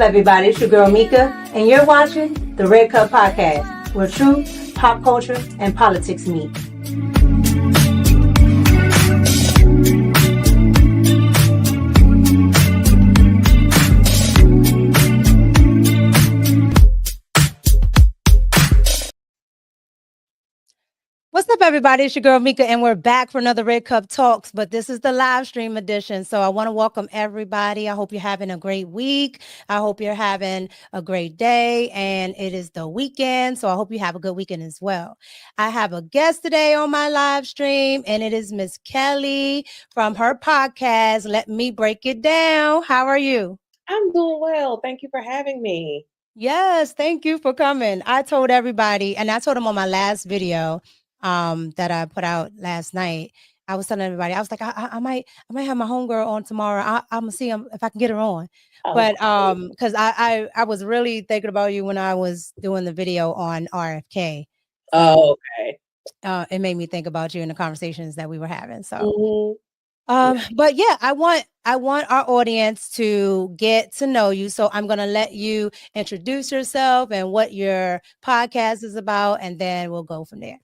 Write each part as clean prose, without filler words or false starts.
up, everybody? It's your girl Mika, and you're watching the Red Cup Podcast, where truth, pop culture, and politics meet. What's up, everybody? It's your girl Mika, and we're back for another Red Cup Talks, but this is the live stream edition. So I want to welcome everybody. I hope you're having a great week. I hope you're having a great day, and it is the weekend, so I hope you have a good weekend as well. I have a guest today on my live stream, and it is Miss Kelly from her podcast, Let Me Break It Down. How are you? I'm doing well. Thank you for having me. Yes, thank you for coming. I told everybody, and I told them on my last video that I put out last night. I was telling everybody, I was like, I might have my homegirl on tomorrow. I'm gonna see if I can get her on. But because I was really thinking about you when I was doing the video on RFK. Oh, okay. It made me think about you in the conversations that we were having. So but yeah, I want our audience to get to know you. So I'm going to let you introduce yourself and what your podcast is about, and then we'll go from there.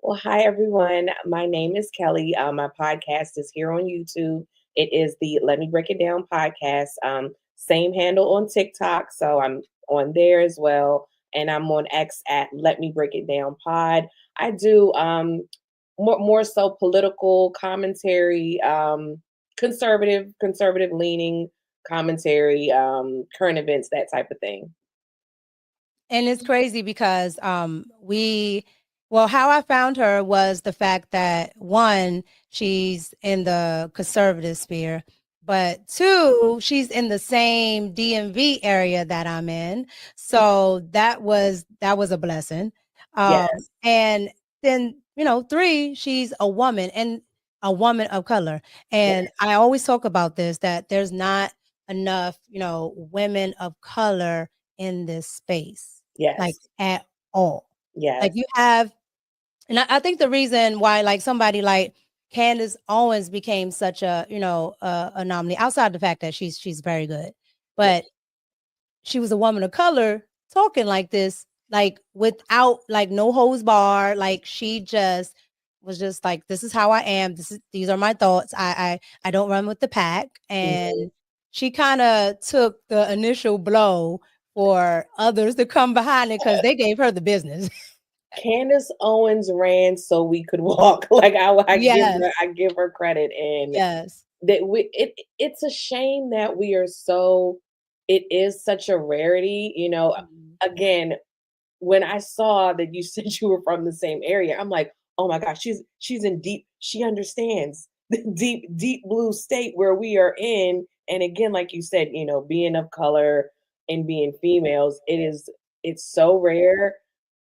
Well, hi, everyone. My name is Kelly. My podcast is here on YouTube. It is the Let Me Break It Down podcast. Same handle on TikTok. So I'm on there as well. And I'm on X at Let Me Break It Down Pod. I do more so political commentary, conservative leaning commentary, current events, that type of thing. And it's crazy because how I found her was the fact that, one, she's in the conservative sphere, but two, she's in the same DMV area that I'm in. So that was a blessing. Yes. And then, three, she's a woman, and a woman of color. And Yes. I always talk about this, that there's not enough, women of color in this space. Yes. Like at all. Yes. Like you have, and I think the reason why like somebody like Candace Owens became such a, anomaly, outside the fact that she's very good, but she was a woman of color talking like this, like without like no hose bar. Like she just was just like, this is how I am. These are my thoughts. I don't run with the pack. And she kind of took the initial blow for others to come behind it because they gave her the business. Candace Owens ran so we could walk. Like I give her credit, and yes, that it's a shame that we are so. It is such a rarity, Again, when I saw that you said you were from the same area, I'm like, oh my gosh, she's in deep. She understands the deep blue state where we are in. And again, like you said, being of color and being females, it's so rare.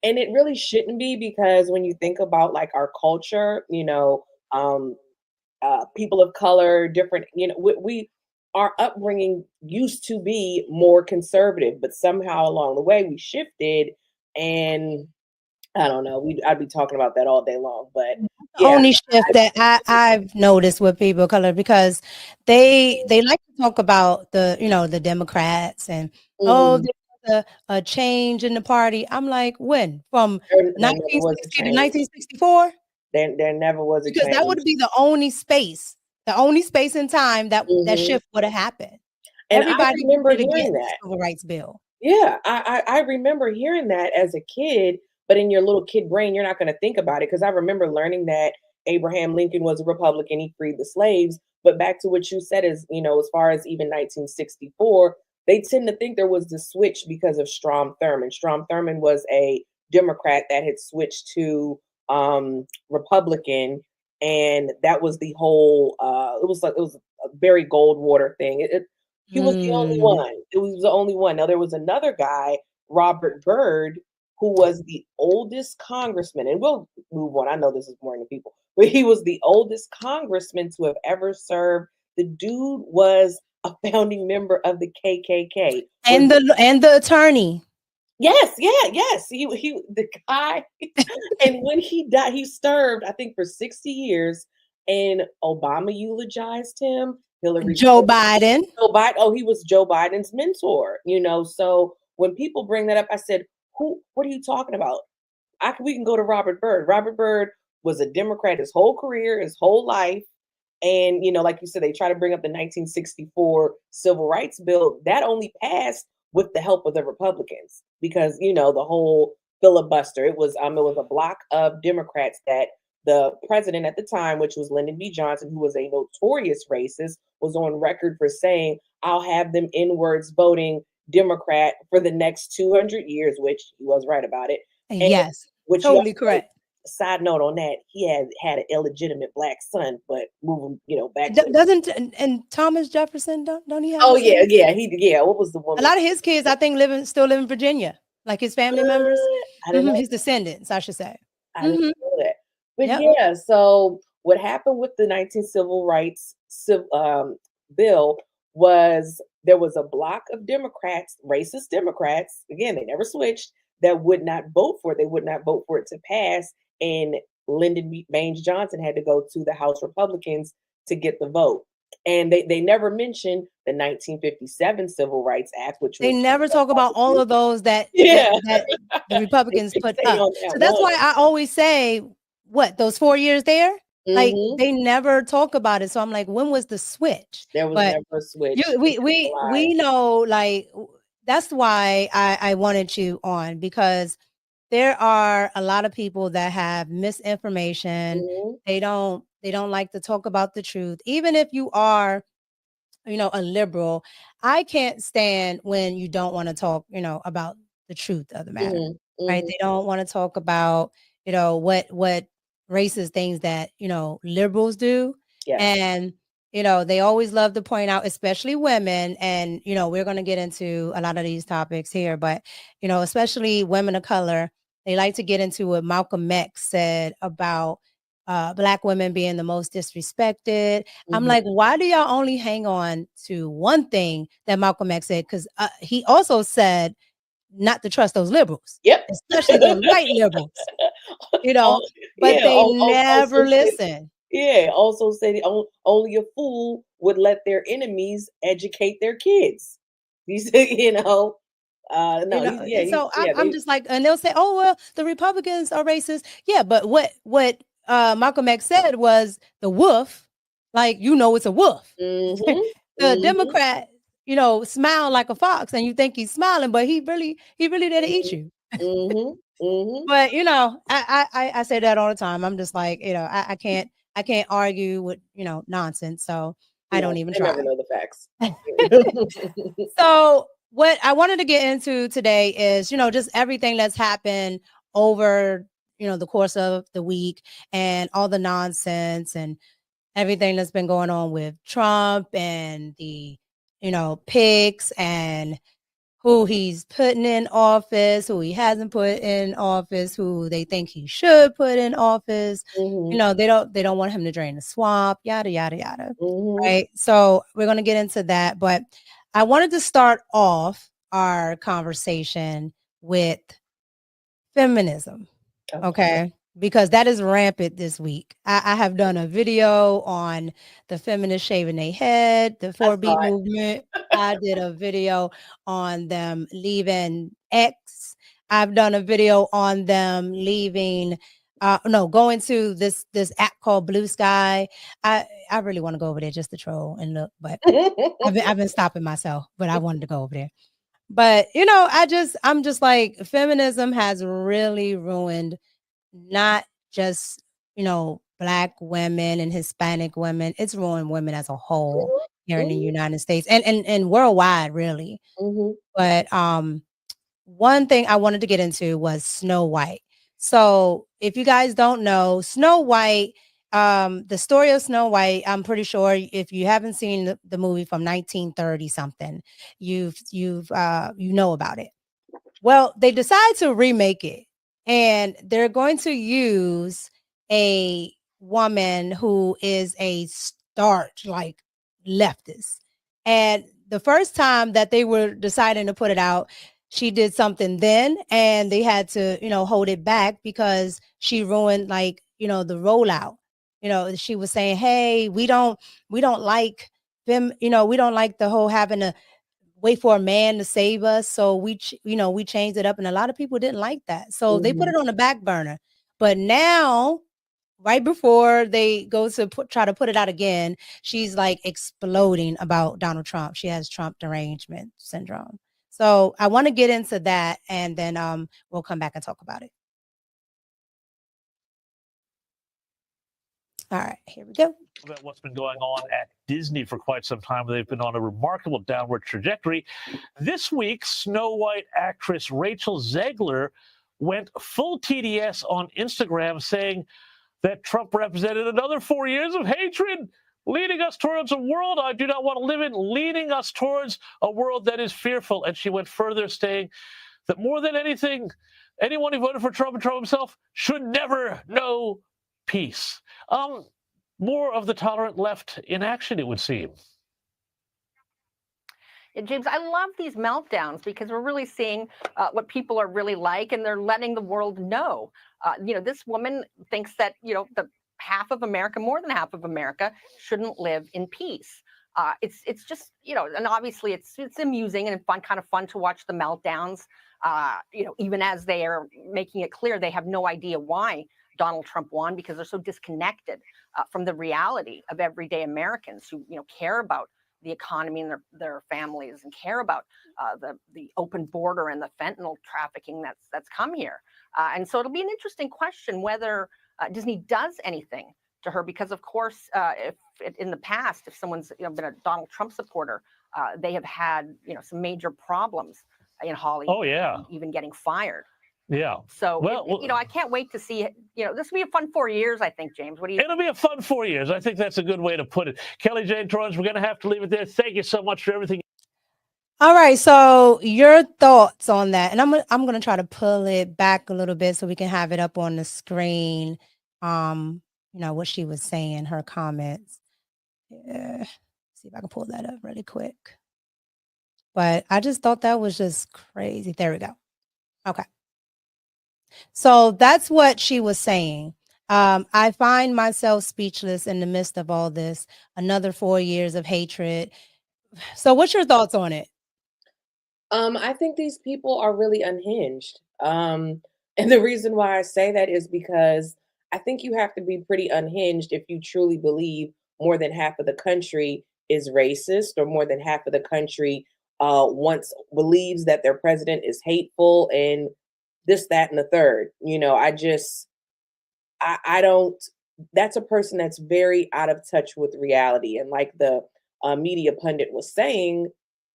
And it really shouldn't be, because when you think about like our culture, people of color, different, we our upbringing used to be more conservative, but somehow along the way we shifted, and I don't know. I'd be talking about that all day long, but the only shift that I've noticed with people of color, because they like to talk about the Democrats and there's a change in the party. I'm like, when? From 1960 to 1964? There never was a change. Because that would be the only space in time that that shift would have happened. And everybody I remember hearing that the Civil Rights Bill. Yeah, I remember hearing that as a kid, but in your little kid brain, you're not going to think about it, because I remember learning that Abraham Lincoln was a Republican, he freed the slaves. But back to what you said is, as far as even 1964, they tend to think there was the switch because of Strom Thurmond. Strom Thurmond was a Democrat that had switched to Republican, and that was the whole. It was a very Goldwater thing. He was the only one. It was the only one. Now there was another guy, Robert Byrd, who was the oldest congressman, and we'll move on. I know this is boring to people, but he was the oldest congressman to have ever served. The dude was a founding member of the KKK and the attorney. Yes. He the guy, and when he died, he served, I think, for 60 years and Obama eulogized him. Hillary Joe Biden. Joe Biden. Oh, he was Joe Biden's mentor. So when people bring that up, I said, "Who? What are you talking about?" We can go to Robert Byrd. Robert Byrd was a Democrat his whole career, his whole life. And, like you said, they try to bring up the 1964 Civil Rights Bill. That only passed with the help of the Republicans because, the whole filibuster. It was a block of Democrats that the president at the time, which was Lyndon B. Johnson, who was a notorious racist, was on record for saying, "I'll have them N-words voting Democrat for the next 200 years," which he was right about it. And Yes, which totally correct. Side note on that, he had an illegitimate black son, but moving, back. Doesn't and Thomas Jefferson don't he have? Oh yeah. What was the woman? A lot of his kids, I think, still live in Virginia, like his family members. I didn't know his descendants, I should say. I didn't know that. But yeah, so what happened with the 19 Civil Rights bill was there was a block of Democrats, racist Democrats. Again, they never switched. That would not vote for it. They would not vote for it to pass. And Lyndon Baines Johnson had to go to the House Republicans to get the vote. And they never mentioned the 1957 Civil Rights Act, which they never talk about all of those that the Republicans put up. So that's why I always say, what, those 4 years there? Like they never talk about it. So I'm like, when was the switch? There was never a switch. We know, like, that's why I wanted you on, because there are a lot of people that have misinformation. They don't like to talk about the truth. Even if you are, a liberal, I can't stand when you don't want to talk, about the truth of the matter, right? They don't want to talk about, what racist things that, liberals do. Yes. And, they always love to point out, especially women. And, we're going to get into a lot of these topics here, but, especially women of color, they like to get into what Malcolm X said about Black women being the most disrespected. I'm like, why do y'all only hang on to one thing that Malcolm X said? Because he also said not to trust those liberals, especially the white liberals, but they never listen. Also said only a fool would let their enemies educate their kids. He said, I'm just like, and they'll say, "Oh well, the Republicans are racist." Yeah, but what Malcolm X said was the wolf, like it's a wolf. The Democrat, smile like a fox, and you think he's smiling, but he really there to eat you. But I say that all the time. I'm just like, I can't argue with nonsense, so I don't even try. I never know the facts. So what I wanted to get into today is, just everything that's happened over, the course of the week, and all the nonsense and everything that's been going on with Trump and the, picks and who he's putting in office, who he hasn't put in office, who they think he should put in office. They don't want him to drain the swamp, yada, yada, yada. Right. So we're going to get into that. But I wanted to start off our conversation with feminism. Okay. Because that is rampant this week. I have done a video on the feminists shaving their head, the 4B movement. I did a video on them leaving X. I've done a video on them leaving, going to this app called Blue Sky. I really want to go over there just to troll and look, but I've been stopping myself, but I wanted to go over there. But, I'm just like, feminism has really ruined not just, Black women and Hispanic women. It's ruined women as a whole here in the United States and worldwide, really. But one thing I wanted to get into was Snow White. So if you guys don't know, Snow White, the story of Snow White, I'm pretty sure if you haven't seen the movie from 1930 something, you know about it. Well, they decided to remake it. And they're going to use a woman who is a starch, like, leftist. And the first time that they were deciding to put it out, she did something then, and they had to, hold it back because she ruined, like, the rollout, she was saying, hey, we don't like them, we don't like the whole having to wait for a man to save us. So we changed it up, and a lot of people didn't like that. So they put it on the back burner. But now, right before they go to try to put it out again, she's like exploding about Donald Trump. She has Trump derangement syndrome. So I want to get into that, and then we'll come back and talk about it. All right, here we go. About what's been going on at Disney for quite some time. They've been on a remarkable downward trajectory. This week, Snow White actress Rachel Zegler went full TDS on Instagram, saying that Trump represented another 4 years of hatred, leading us towards a world I do not want to live in, leading us towards a world that is fearful. And she went further, saying that more than anything, anyone who voted for Trump and Trump himself should never know peace. More of the tolerant left in action, it would seem. Yeah, James, I love these meltdowns because we're really seeing what people are really like, and they're letting the world know. This woman thinks that, the half of America, more than half of America, shouldn't live in peace. It's just, and obviously it's amusing and kind of fun to watch the meltdowns, even as they are making it clear they have no idea why Donald Trump won, because they're so disconnected from the reality of everyday Americans who, care about the economy and their families, and care about the open border and the fentanyl trafficking that's come here. And so it'll be an interesting question whether Disney does anything to her, because of course, if in the past, if someone's been a Donald Trump supporter, they have had some major problems in Hollywood. Oh yeah, even getting fired. Yeah. So, I can't wait to see, this will be a fun 4 years, I think, James. What do you think? It'll be a fun 4 years. I think that's a good way to put it. Kelly Jane Torrance, we're going to have to leave it there. Thank you so much for everything. All right. So your thoughts on that, and I'm going to try to pull it back a little bit so we can have it up on the screen. What she was saying, her comments. Yeah. See if I can pull that up really quick. But I just thought that was just crazy. There we go. Okay. So that's what she was saying. I find myself speechless in the midst of all this. Another 4 years of hatred. So what's your thoughts on it? I think these people are really unhinged. And the reason why I say that is because I think you have to be pretty unhinged if you truly believe more than half of the country is racist, or more than half of the country believes that their president is hateful and this, that, and the third. I don't, that's a person that's very out of touch with reality. And like the media pundit was saying,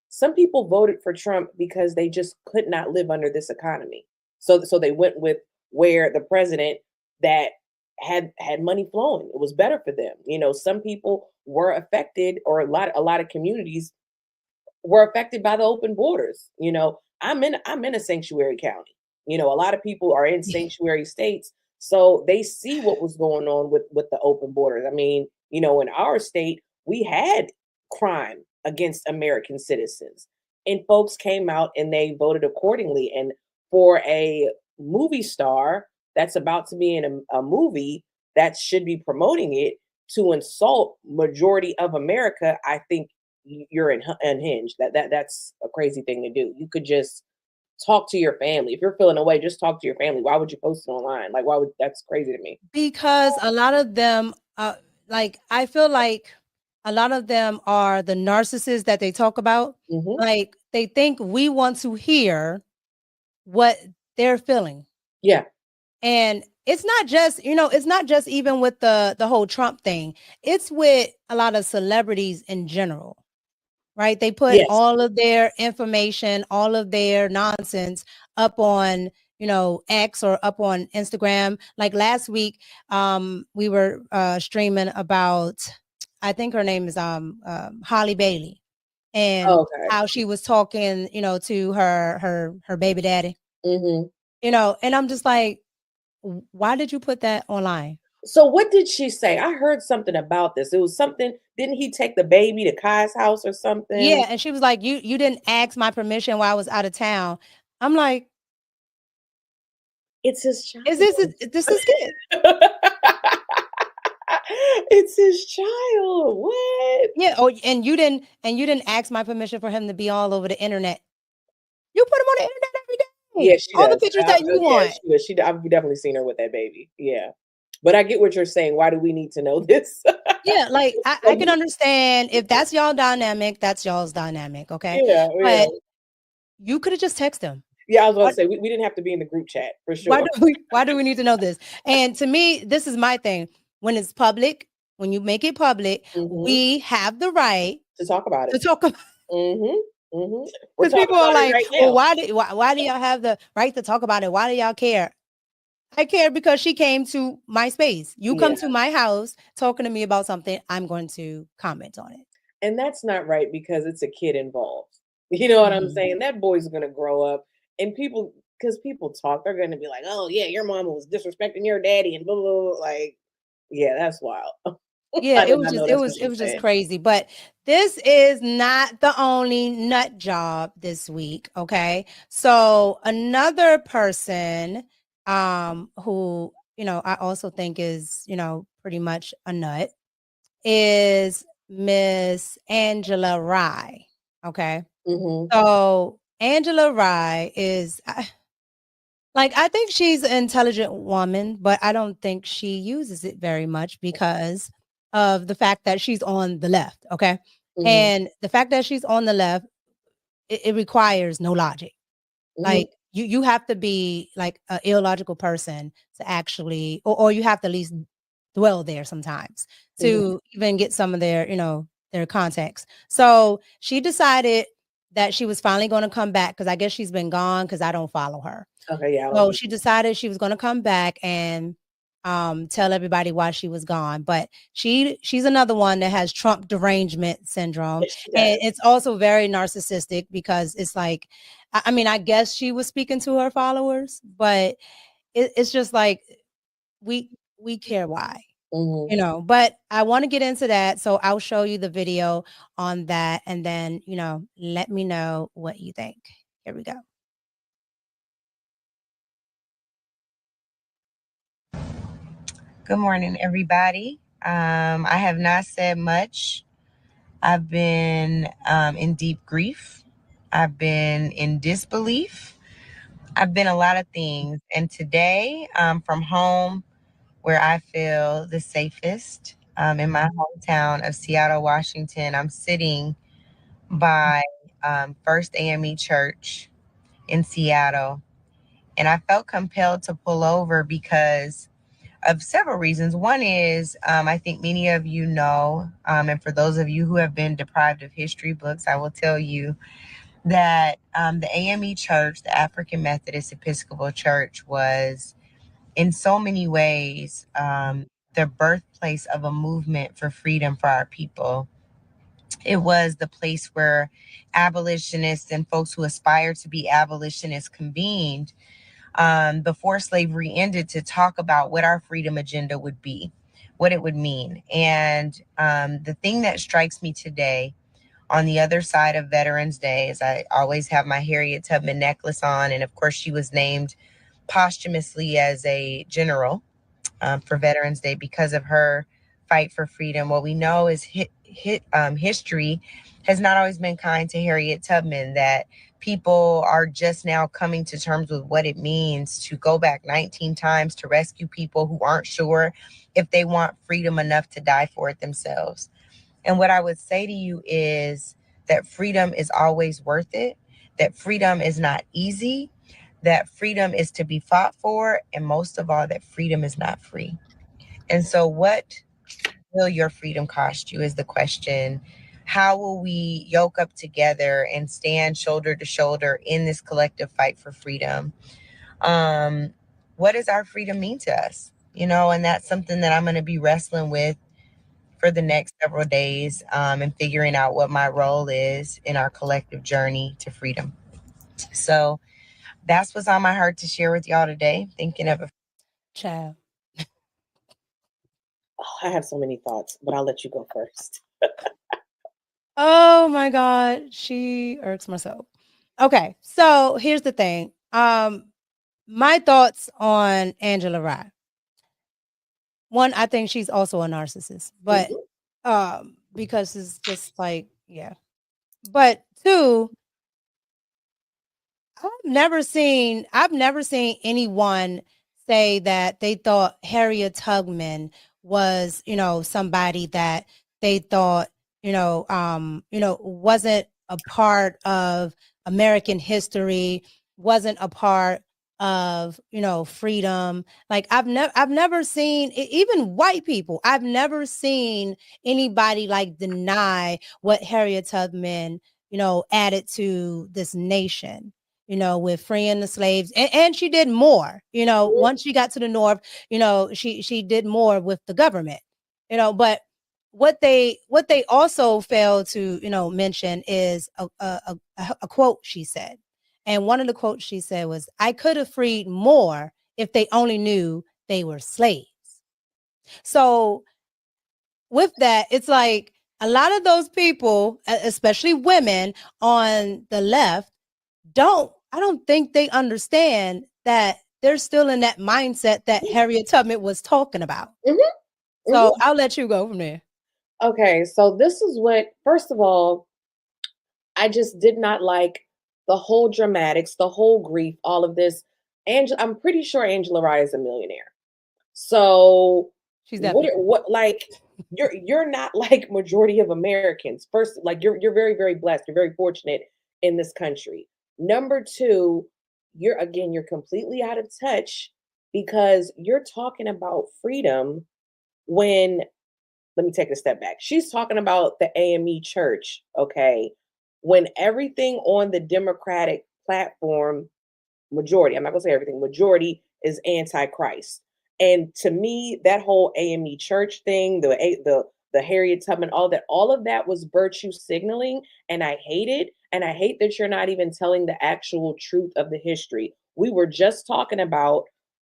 some people voted for Trump because they just could not live under this economy. So they went with where the president that had money flowing, it was better for them. Some people were affected, or a lot of communities were affected by the open borders. I'm in a sanctuary county. A lot of people are in sanctuary states, so they see what was going on with the open borders. I mean, in our state, we had crime against American citizens, and folks came out and they voted accordingly. And for a movie star that's about to be in a movie that should be promoting it to insult majority of America, I think you're unhinged. That's a crazy thing to do. You could just talk to your family. If you're feeling away, just talk to your family. Why would you post it online? Like, that's crazy to me. Because a lot of them, I feel like a lot of them are the narcissists that they talk about. Mm-hmm. Like, they think we want to hear what they're feeling. Yeah. And it's not just, it's not just even with the whole Trump thing. It's with a lot of celebrities in general. Right? They put all of their information, all of their nonsense up on, X or up on Instagram. Like last week, we were streaming about, I think her name is Holly Bailey, and how she was talking, to her baby daddy. Mm-hmm. And I'm just like, why did you put that online? So what did she say? I heard something about this. It was something, didn't he take the baby to Kai's house or something? Yeah, and she was like, you didn't ask my permission while I was out of town. I'm like, it's his child. This is good. It's his child. What? Yeah. Oh, and you didn't ask my permission for him to be all over the internet. You put him on the internet every day. Yeah, she All the does. pictures that you want. I've definitely seen her with that baby. Yeah. But I get what you're saying. Why do we need to know this? Yeah, like I can understand if that's y'all dynamic, that's y'all's dynamic, okay? Yeah. But you could have just texted him. Yeah, I was going to say we didn't have to be in the group chat for sure. Why do we need to know this? And to me, this is my thing. When it's public, when you make it public, we have the right to talk about it. Because people are like, well, why do y'all have the right to talk about it? Why do y'all care? I care because she came to my space. You come to my house talking to me about something, I'm going to comment on it. And that's not right because it's a kid involved. You know what I'm saying? That boy's going to grow up and because people talk, they're going to be like, oh, yeah, your mama was disrespecting your daddy and blah, blah, blah. Like, yeah, that's wild. Yeah, it was just crazy. But this is not the only nut job this week. Okay. So another person who, I also think is, pretty much a nut is Miss Angela Rye. Okay. So Angela Rye is I think she's an intelligent woman, but I don't think she uses it very much because of the fact that she's on the left. Okay. And the fact that she's on the left, it requires no logic. Like you have to be like an illogical person to actually, or you have to at least dwell there sometimes to even get some of their, their context. So she decided that she was finally going to come back because I guess she's been gone because I don't follow her. Okay, yeah. So she decided she was going to come back and tell everybody why she was gone. But she's another one that has Trump derangement syndrome. And it's also very narcissistic because it's like, I mean, I guess she was speaking to her followers, but it's just like, we care why, but I want to get into that. So I'll show you the video on that. And then, let me know what you think. Here we go. Good morning, everybody. I have not said much. I've been in deep grief. I've been in disbelief. I've been a lot of things. And today, from home, where I feel the safest, in my hometown of Seattle, Washington, I'm sitting by First AME Church in Seattle. And I felt compelled to pull over because of several reasons. One is, I think many of you know, and for those of you who have been deprived of history books, I will tell you that the AME Church, the African Methodist Episcopal Church, was in so many ways the birthplace of a movement for freedom for our people. It was the place where abolitionists and folks who aspired to be abolitionists convened before slavery ended to talk about what our freedom agenda would be, what it would mean. And the thing that strikes me today on the other side of Veterans Day is I always have my Harriet Tubman necklace on. And of course, she was named posthumously as a general for Veterans Day because of her fight for freedom. What we know is history has not always been kind to Harriet Tubman, that people are just now coming to terms with what it means to go back 19 times to rescue people who aren't sure if they want freedom enough to die for it themselves. And what I would say to you is that freedom is always worth it, that freedom is not easy, that freedom is to be fought for, and most of all, that freedom is not free. And so what will your freedom cost you is the question. How will we yoke up together and stand shoulder to shoulder in this collective fight for freedom? What does our freedom mean to us? And that's something that I'm going to be wrestling with for the next several days, and figuring out what my role is in our collective journey to freedom. So that's what's on my heart to share with y'all today. Thinking of a child. I have so many thoughts, but I'll let you go first. Oh my God, she irks my soul. Okay, so here's the thing. My thoughts on Angela Rye. one, I think she's also a narcissist, but because it's just like, yeah. But two, I've never seen anyone say that they thought Harriet Tubman was, somebody that they thought, wasn't a part of American history, wasn't a part of, freedom. Like I've never seen even white people. I've never seen anybody like deny what Harriet Tubman, added to this nation, with freeing the slaves. And she did more, once she got to the North, she did more with the government, but what they also failed to, mention is a quote she said. And one of the quotes she said was, "I could have freed more if they only knew they were slaves." So with that, it's like a lot of those people, especially women on the left, I don't think they understand that they're still in that mindset that Harriet Tubman was talking about. So I'll let you go from there. Okay, so this is what, first of all, I just did not like the whole dramatics, the whole grief, all of this. I'm pretty sure Angela Rye is a millionaire. So she's definitely what like you're not like majority of Americans. First, like you're very, very blessed. You're very fortunate in this country. Number two, you're completely out of touch because you're talking about freedom when, let me take a step back. She's talking about the AME church, okay? When everything on the Democratic platform, majority, I'm not gonna say everything, majority is anti-Christ. And to me, that whole AME church thing, the Harriet Tubman, all of that was virtue signaling, and I hate it. And I hate that you're not even telling the actual truth of the history. We were just talking about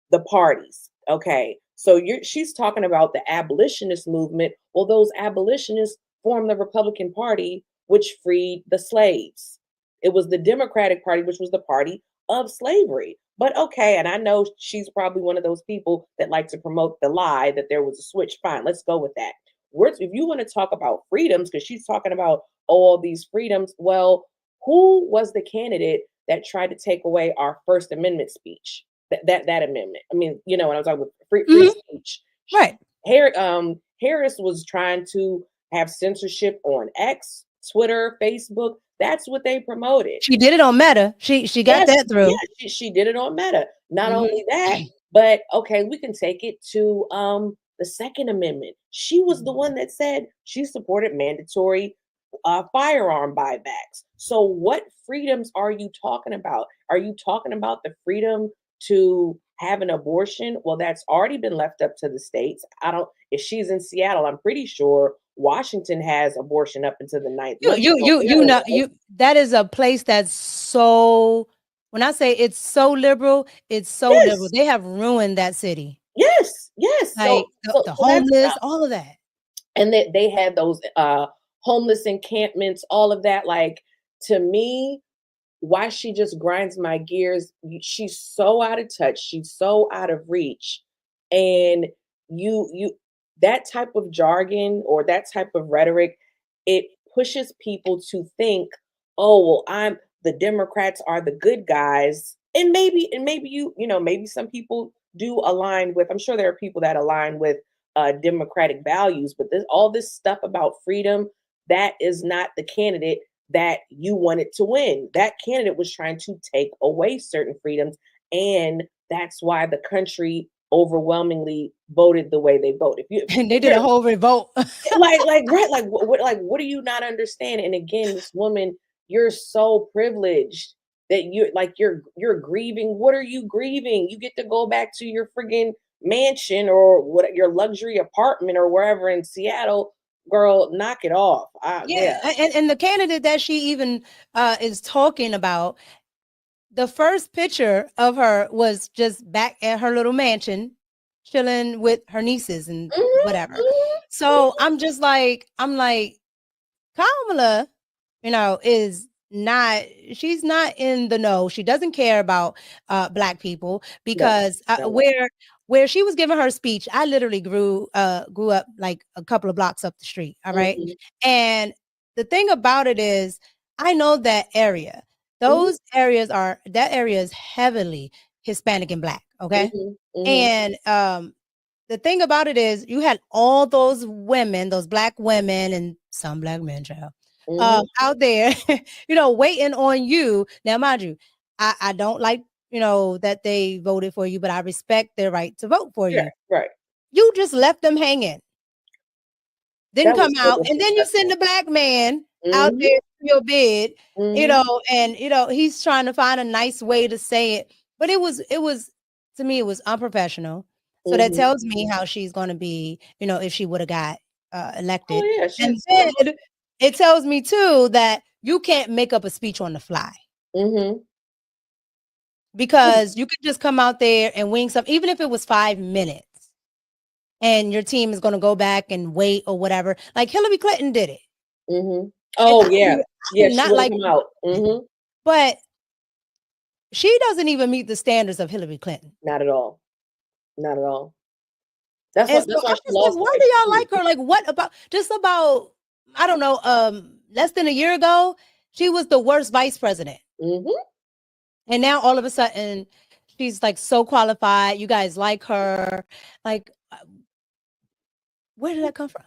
the parties, okay? So she's talking about the abolitionist movement. Well, those abolitionists formed the Republican Party, which freed the slaves. It was the Democratic Party, which was the party of slavery. But okay, and I know she's probably one of those people that like to promote the lie that there was a switch. Fine, let's go with that. If you want to talk about freedoms, because she's talking about all these freedoms, well, who was the candidate that tried to take away our First Amendment speech? That amendment. I mean, when I'm talking about free speech, right? Harris was trying to have censorship on X, Twitter, Facebook. That's what they promoted. She did it on Meta. She got that through. Yeah, she did it on Meta. Not only that, but okay, we can take it to the Second Amendment. She was the one that said she supported mandatory firearm buybacks. So what freedoms are you talking about? Are you talking about the freedom to have an abortion? Well, that's already been left up to the states. If she's in Seattle, I'm pretty sure Washington has abortion up until the 9th month. That is a place that's so, when I say it's so liberal, it's so liberal. They have ruined that city. Yes. Like the homeless, all of that. And they had those homeless encampments, all of that. Like, to me, why she just grinds my gears. She's so out of touch. She's so out of reach. And you that type of jargon or that type of rhetoric, it pushes people to think, oh, well, the Democrats are the good guys. And maybe maybe some people do align with, I'm sure there are people that align with democratic values, but all this stuff about freedom, that is not the candidate that you wanted to win. That candidate was trying to take away certain freedoms, and that's why the country overwhelmingly voted the way they voted. And they did a whole revolt. What do you not understand? And again, this woman, you're so privileged that you're grieving. What are you grieving? You get to go back to your friggin' mansion or your luxury apartment or wherever in Seattle. Girl, knock it off. Yeah. And the candidate that she even is talking about, the first picture of her was just back at her little mansion, chilling with her nieces and whatever. So I'm like, Kamala, she's not in the know. She doesn't care about Black people because where she was giving her speech, I literally grew up like a couple of blocks up the street. All right. And the thing about it is, I know that area. That area is heavily Hispanic and Black. Okay. And the thing about it is, you had all those women, those Black women and some Black men, child, out there, waiting on you. Now, mind you, I don't like, that they voted for you, but I respect their right to vote for you. Right. You just left them hanging. Didn't come out. And then you send the Black man out there to your bed, and, he's trying to find a nice way to say it. But it was, to me, it was unprofessional. So that tells me how she's going to be, if she would have got elected. Oh, yeah, and then it tells me too that you can't make up a speech on the fly. Because you could just come out there and wing something, even if it was 5 minutes, and your team is going to go back and wait or whatever. Like Hillary Clinton did it. Oh, yeah. Yeah, she not like come out. But she doesn't even meet the standards of Hillary Clinton. Not at all. Not at all. That's why she lost. Why do y'all like her? Like, what about I don't know, less than a year ago, she was the worst vice president. And now all of a sudden she's like so qualified. You guys like her. Like, where did that come from?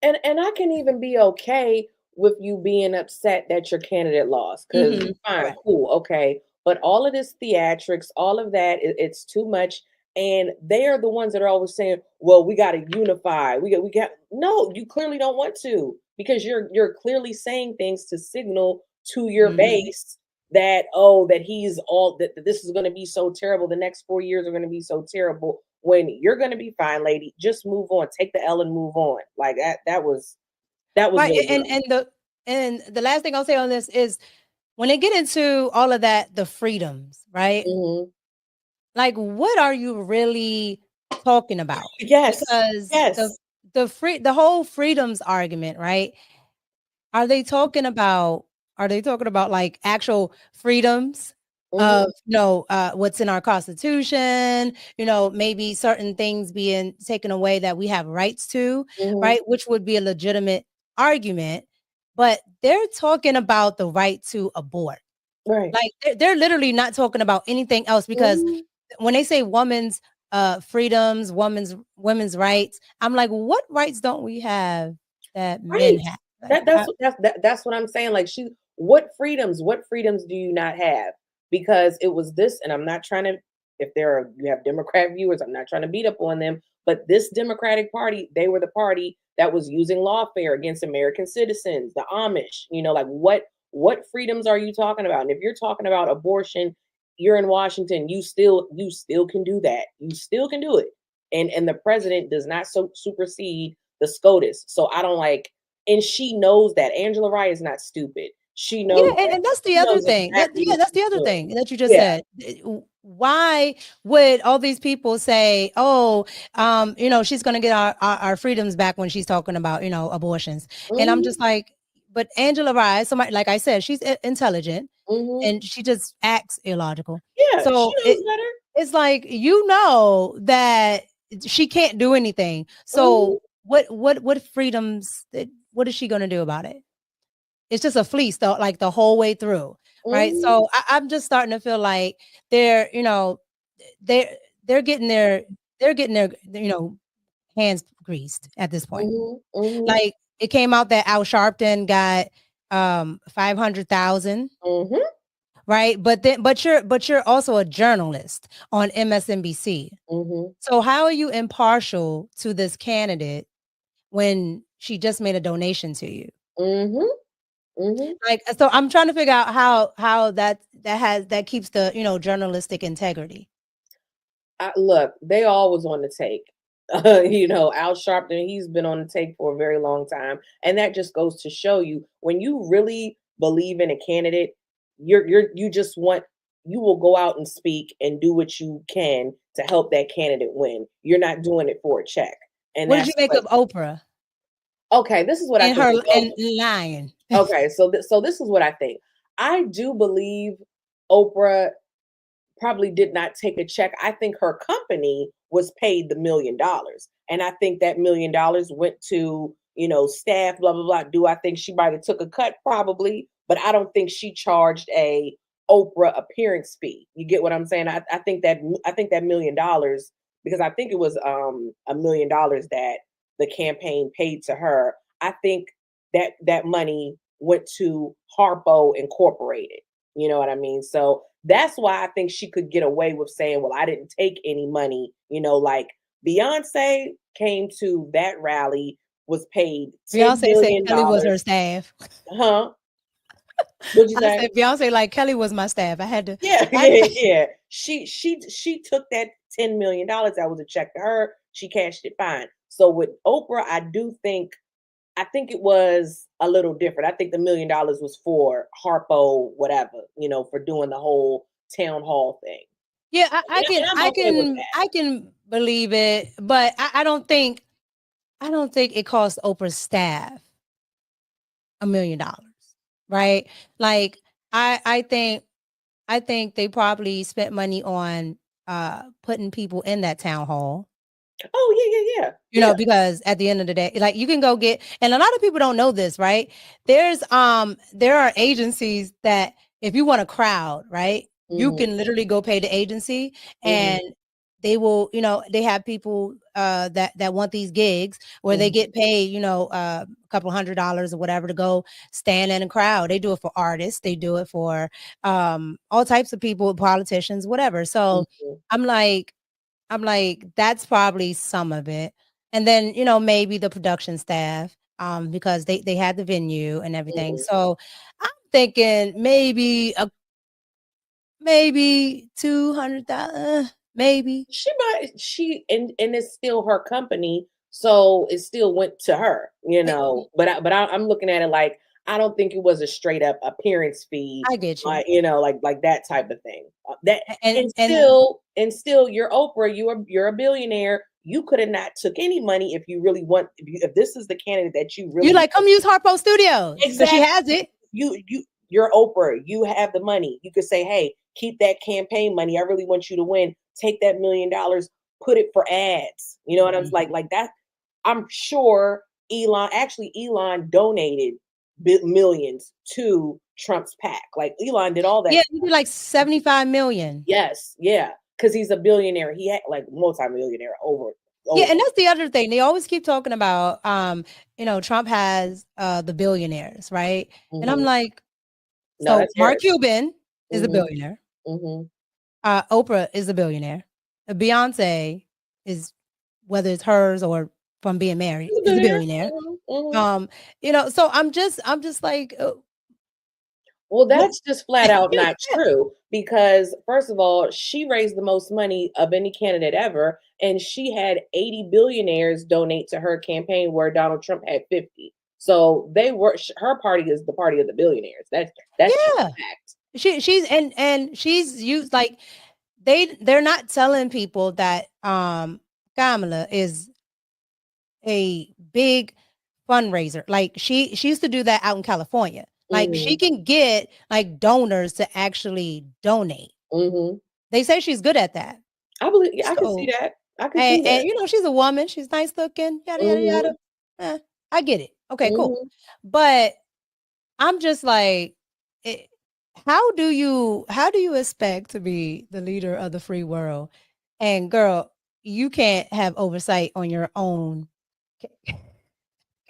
And I can even be okay with you being upset that your candidate lost, because fine, cool, okay. But all of this theatrics, all of that, it's too much. And they are the ones that are always saying, well, we got to unify. We got. No, you clearly don't want to, because you're clearly saying things to signal to your base that, that he's that this is going to be so terrible. The next 4 years are going to be so terrible, when you're going to be fine, lady. Just move on. Take the L and move on. Like that was right. Really and the last thing I'll say on this is, when they get into all of that, the freedoms, right? Like, what are you really talking about? Yes. Because the whole freedoms argument, right? Are they talking about like actual freedoms of what's in our Constitution, maybe certain things being taken away that we have rights to, right? Which would be a legitimate argument. But they're talking about the right to abort. Right. Like, they're literally not talking about anything else, because when they say women's freedoms, women's rights, I'm like, what rights don't we have that men have? Like, that's what I'm saying. Like, what freedoms do you not have? Because it was this, and I'm not trying to, if you have Democrat viewers, I'm not trying to beat up on them, but this Democratic Party, they were the party that was using lawfare against American citizens, the Amish. Like, what freedoms are you talking about? And if you're talking about abortion, you're in Washington, you still can do that. You still can do it. And the president does not supersede the SCOTUS. So I don't like, and she knows that. Angela Rye is not stupid. She knows. Yeah, and that's the other thing. That's the other thing that you just said. Why would all these people say, oh, she's going to get our freedoms back when she's talking about, abortions? And I'm just like, but Angela Rye, somebody, like I said, she's intelligent and she just acts illogical. Yeah, so she knows better. It's like, that she can't do anything. So what freedoms, what is she going to do about it? It's just a fleece, though, like the whole way through, right? So I'm just starting to feel like they're getting their hands greased at this point. Like, it came out that Al Sharpton got 500,000, right? But you're also a journalist on MSNBC. So how are you impartial to this candidate when she just made a donation to you? Like, so I'm trying to figure out how that keeps the journalistic integrity. Look, they always on the take. Al Sharpton, he's been on the take for a very long time, and that just goes to show you, when you really believe in a candidate, you will go out and speak and do what you can to help that candidate win. You're not doing it for a check. And what did you make of Oprah? Okay, this is what I think. And lying. Okay, so this is what I think. I do believe Oprah probably did not take a check. I think her company was paid the $1 million. And I think that $1 million went to, staff, blah, blah, blah. Do I think she might have took a cut? Probably, but I don't think she charged a Oprah appearance fee. You get what I'm saying? I think that $1 million, because I think it was $1 million that the campaign paid to her. I think that money went to Harpo Incorporated. You know what I mean? So that's why I think she could get away with saying, well, I didn't take any money. Like Beyonce came to that rally, was paid $10 Beyonce said million. Kelly was her staff. Huh? What'd you say? I said Beyonce like Kelly was my staff. I had to. Yeah. She took that $10 million. That was a check to her. She cashed it fine. So with Oprah, I think it was a little different. I think the $1 million was for Harpo, whatever, for doing the whole town hall thing. Yeah, I can believe it, but I don't think it cost Oprah's staff $1 million, right? Like I think they probably spent money on putting people in that town hall. Oh yeah. Because at the end of the day, like you can go get, and a lot of people don't know this, right? There are agencies that if you want a crowd, right, you can literally go pay the agency and they will, they have people that want these gigs where they get paid, a couple $100 or whatever to go stand in a crowd. They do it for artists, they do it for all types of people, politicians, whatever. So I'm like, that's probably some of it. And then, maybe the production staff, because they had the venue and everything. So I'm thinking maybe 200,000, maybe. And it's still her company. So it still went to her, but I'm looking at it like, I don't think it was a straight up appearance fee. I get you. Like that type of thing. And still you're Oprah, you're a billionaire. You could have not took any money if you really want. If this is the candidate that you really, you like, come use Harpo Studios. Exactly. She has it. You're Oprah. You have the money. You could say, hey, keep that campaign money. I really want you to win. Take that $1 million, put it for ads. You know what I'm like that. I'm sure Elon donated millions to Trump's PAC. Like Elon did all that. Yeah, he did like 75 million. Yes, yeah, because he's a billionaire. He had like multi-millionaire over. Yeah, and that's the other thing. They always keep talking about, Trump has the billionaires, right? And I'm like, so Mark Cuban is a billionaire. Oprah is a billionaire. Beyonce is, whether it's hers or from being married, is a billionaire. So I'm just like, well, that's just flat out not true, because first of all, she raised the most money of any candidate ever, and she had 80 billionaires donate to her campaign where Donald Trump had 50. So her party is the party of the billionaires. That's a fact. She's used, like, they're not telling people that Kamala is a big fundraiser. Like she used to do that out in California. Like she can get like donors to actually donate. They say she's good at that. I believe. I can see that. And she's a woman. She's nice looking. Yada yada yada. I get it. Okay, cool. But I'm just like, how do you expect to be the leader of the free world, and girl, you can't have oversight on your own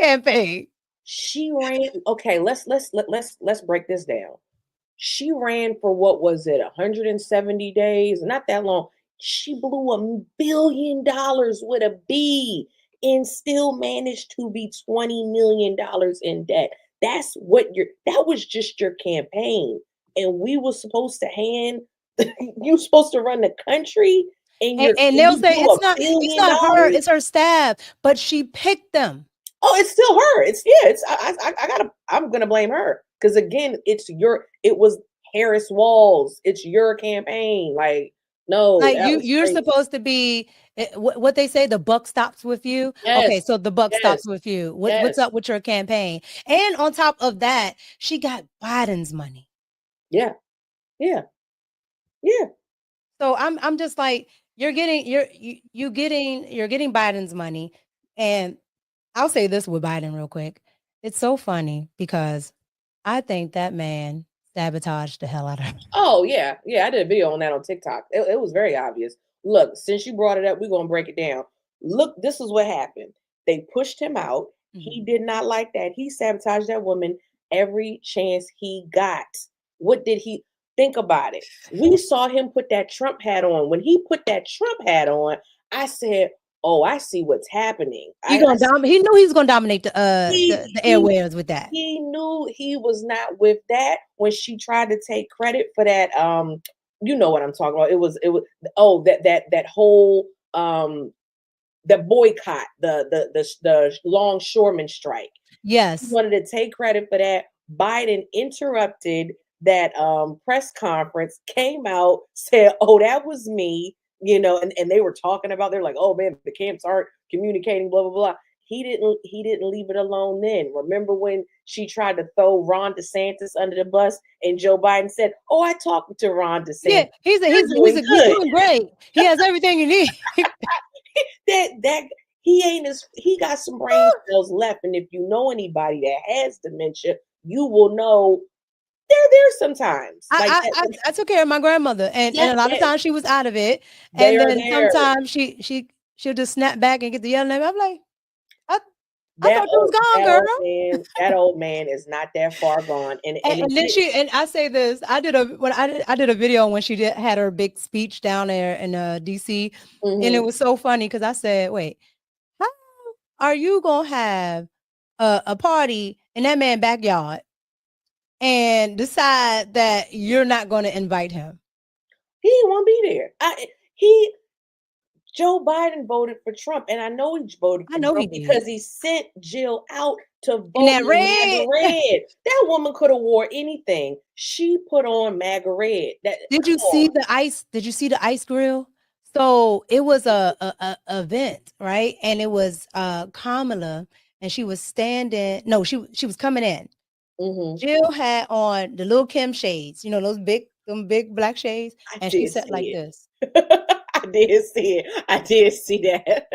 campaign? She ran. Okay, let's break this down. She ran for, what was it, 170 days? Not that long. She blew $1 billion with a B and still managed to be $20 million in debt. That was just your campaign. And we were supposed to you were supposed to run the country. And they'll say it's not her, it's her staff, but she picked them. Oh, it's still her. I'm gonna blame her, because again, it was Harris Walls. It's your campaign. Like, no, like you're supposed to be what they say, the buck stops with you. Yes. Okay, so the buck stops with you. What's up with your campaign? And on top of that, she got Biden's money. Yeah. So I'm just like, you're getting you're getting Biden's money. And I'll say this with Biden real quick. It's so funny because I think that man sabotaged the hell out of her. Oh yeah, I did a video on that on TikTok. It was very obvious. Look, since you brought it up, we're gonna break it down. Look, this is what happened. They pushed him out. He did not like that. He sabotaged that woman every chance he got. What did he think about it? We saw him put that Trump hat on. When he put that Trump hat on, I said, "Oh, I see what's happening." He knew he was gonna dominate the airwaves with that. He knew he was not with that when she tried to take credit for that. You know what I'm talking about. It was that whole the boycott, the longshoreman strike. Yes. He wanted to take credit for that. Biden interrupted that press conference, came out, said, "Oh, that was me," and they were talking about, they're like, "Oh man, the camps aren't communicating, blah, blah, blah." He didn't leave it alone then. Remember when she tried to throw Ron DeSantis under the bus and Joe Biden said, "Oh, I talked to Ron DeSantis." Yeah, he's doing great. He has everything you need. He got some brain cells left. And if you know anybody that has dementia, you will know they're there sometimes. I took care of my grandmother, and a lot of times she was out of it. And then sometimes she'll just snap back and get the yelling at me. I'm like, I thought you was gone, girl. That old man is not that far gone. And then I say this. I did a video when she had her big speech down there in DC, and it was so funny because I said, "Wait, how are you gonna have a party in that man's backyard and decide that you're not going to invite him?" He didn't want to be there. Joe Biden voted for Trump, and I know he voted for Trump because he sent Jill out to vote in that red. That woman could have wore anything. She put on MAGA red. Did you see the ice? Did you see the ice grill? So it was a event, right? And it was Kamala, and she was standing. No, she was coming in. Jill had on the little Kim shades, those big black shades, and she sat like this. I did see that.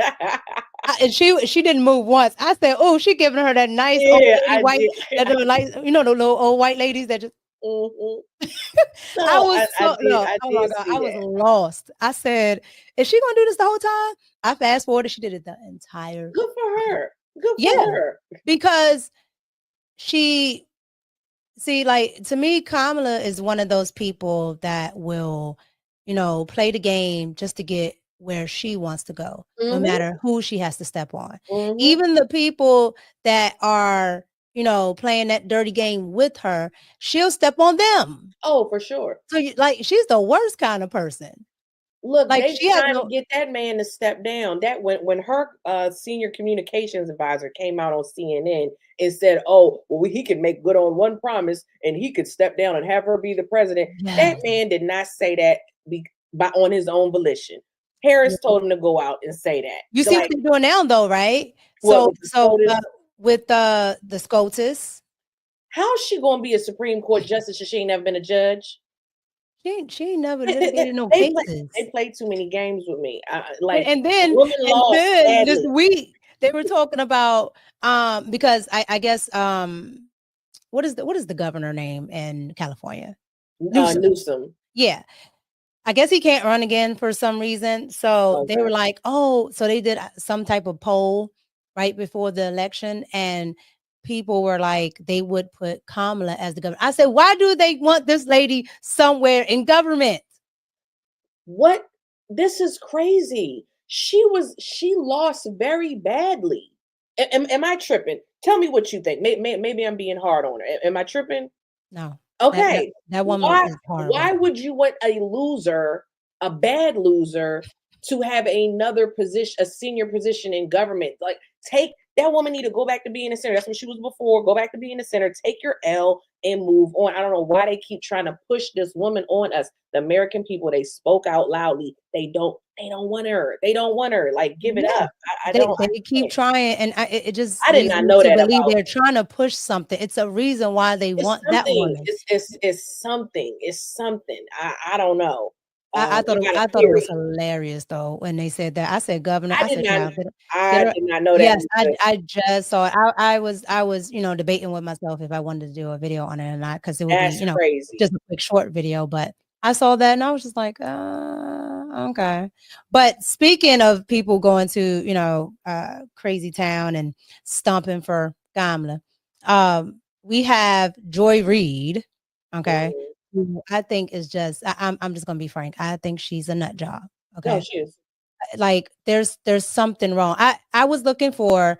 And she didn't move once. I said, "Oh, she giving her that nice old white, the little old white ladies that just." I was I was lost. I said, "Is she gonna do this the whole time?" I fast forwarded. She did it the entire. Good for her. Good for her. Because she. See, to me, Kamala is one of those people that will, play the game just to get where she wants to go, no matter who she has to step on. Even the people that are, playing that dirty game with her, she'll step on them. Oh, for sure. So, she's the worst kind of person. Look, they trying to get that man to step down. That when her senior communications advisor came out on CNN and said, "Oh, well, he could make good on one promise and he could step down and have her be the president." Yes. That man did not say that on his own volition. Harris told him to go out and say that. You see what they're doing now, though, right? With the SCOTUS. How's she going to be a Supreme Court justice if she ain't never been a judge? She ain't never litigated no cases. They played too many games with me. And then this week they were talking about because I guess what is the governor name in California? Newsom. Yeah. I guess he can't run again for some reason. So they were like, so they did some type of poll right before the election, and people were like, they would put Kamala as the governor. I said, why do they want this lady somewhere in government? What? This is crazy. She lost very badly. Am I tripping? Tell me what you think. Maybe I'm being hard on her. Am I tripping? No. Okay. That woman is horrible. Why would you want a loser, a bad loser, to have another position, a senior position in government? Like, that woman need to go back to being a senator. That's what she was before. Go back to being a senator. Take your L and move on. I don't know why they keep trying to push this woman on us. The American people, they spoke out loudly. They don't want her. They don't want her. Like, give it up. They keep trying, and I did not know that. Believe they're trying to push something. It's a reason why they want that woman. It's something. It's something. I don't know. I thought got a I thought it was theory. hilarious though when they said that. I said, Governor, I I did said, not. now I her. did not know that. Yes, Either. I just saw it. I was debating with myself if I wanted to do a video on it or not because it would That's be crazy. just a quick short video. But I saw that and I was just like, okay. But speaking of people going to crazy town and stomping for Gamla, we have Joy Reid. Okay. Mhm. Who I think is just I'm just gonna be frank. I think she's a nut job. No, Okay. she is. Like there's something wrong. I was looking for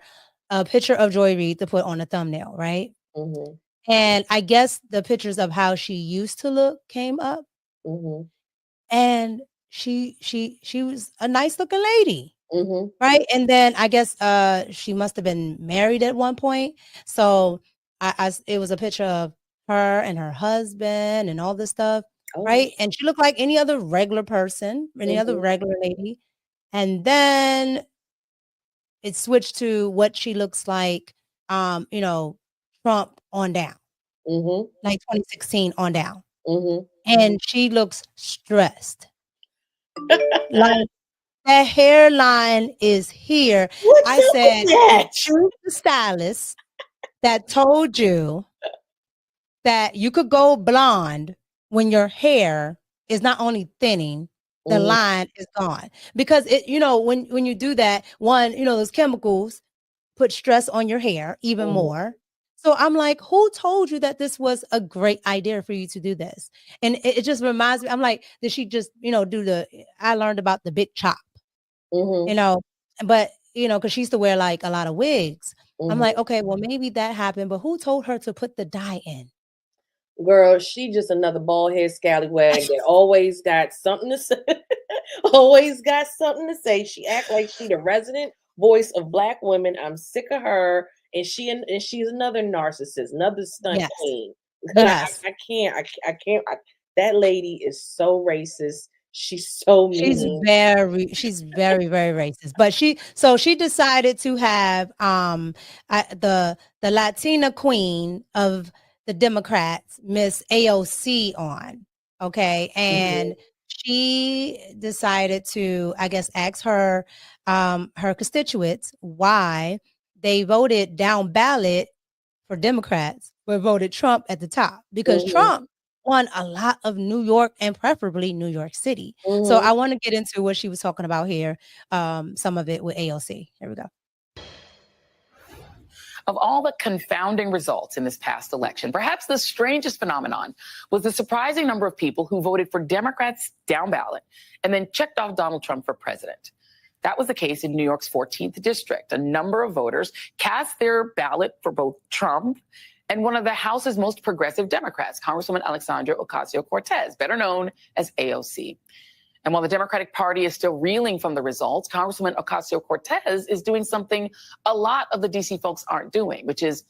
a picture of Joy Reid to put on a thumbnail, right? Mm-hmm. And I guess the pictures of how she used to look came up, Mm-hmm. and she was a nice looking lady. Mm-hmm. Right. And then I guess she must have been married at one point. So it was a picture of her and her husband and all this stuff. Oh. Right. And she looked like any other regular person, any other regular lady. And then it switched to what she looks like, Trump on down, like 2016 on down. And she looks stressed. Like that hairline is here. What's I up said, with that? choose the stylist that told you that you could go blonde when your hair is not only thinning, the line is gone. Because when you do that, one, those chemicals put stress on your hair even more. So I'm like, who told you that this was a great idea for you to do this? And it just reminds me, I'm like, did she just, I learned about the big chop, but because she used to wear like a lot of wigs. I'm like, okay, well, maybe that happened, but who told her to put the dye in? Girl, she just another bald head scallywag that always got something to say. Always got something to say. She act like she the resident voice of Black women. I'm sick of her, and she's another narcissist, another stunt queen. Yes. I can't. That lady is so racist. She's so mean. She's very, very racist. But she decided to have the Latina queen of the Democrats, Miss AOC, on. Okay. And she decided to, I guess, ask her constituents why they voted down ballot for Democrats, but voted Trump at the top, because Trump won a lot of New York and preferably New York City. So I want to get into what she was talking about here, some of it with AOC. Here we go. Of all the confounding results in this past election, perhaps the strangest phenomenon was the surprising number of people who voted for Democrats down ballot and then checked off Donald Trump for president. That was the case in New York's 14th district. A number of voters cast their ballot for both Trump and one of the House's most progressive Democrats, Congresswoman Alexandria Ocasio-Cortez, better known as AOC. And while the Democratic Party is still reeling from the results, Congresswoman Ocasio-Cortez is doing something a lot of the DC folks aren't doing, which is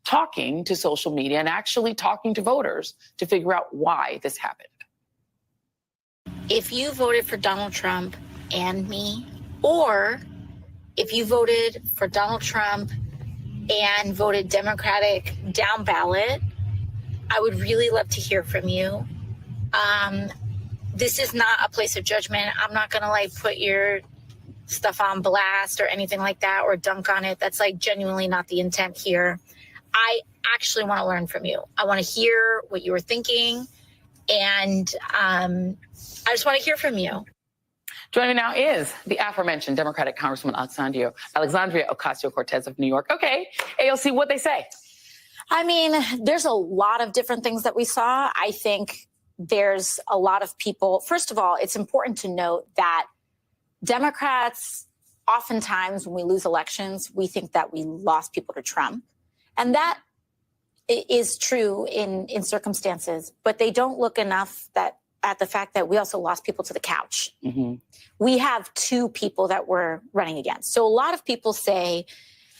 talking to social media and actually talking to voters to figure out why this happened. If you voted for Donald Trump and me, or if you voted for Donald Trump and voted Democratic down ballot, I would really love to hear from you. This is not a place of judgment. I'm not going to put your stuff on blast or anything like that or dunk on it. That's genuinely not the intent here. I actually want to learn from you. I want to hear what you were thinking. And I just want to hear from you. Joining me now is the aforementioned Democratic Congresswoman Alexandria Ocasio-Cortez of New York. Okay, AOC, what'd they say? I mean, there's a lot of different things that we saw. I think there's a lot of people. First of all, it's important to note that Democrats, oftentimes when we lose elections, we think that we lost people to Trump. And that is true in circumstances, but they don't look enough at the fact that we also lost people to the couch. We have two people that we're running against. So a lot of people say,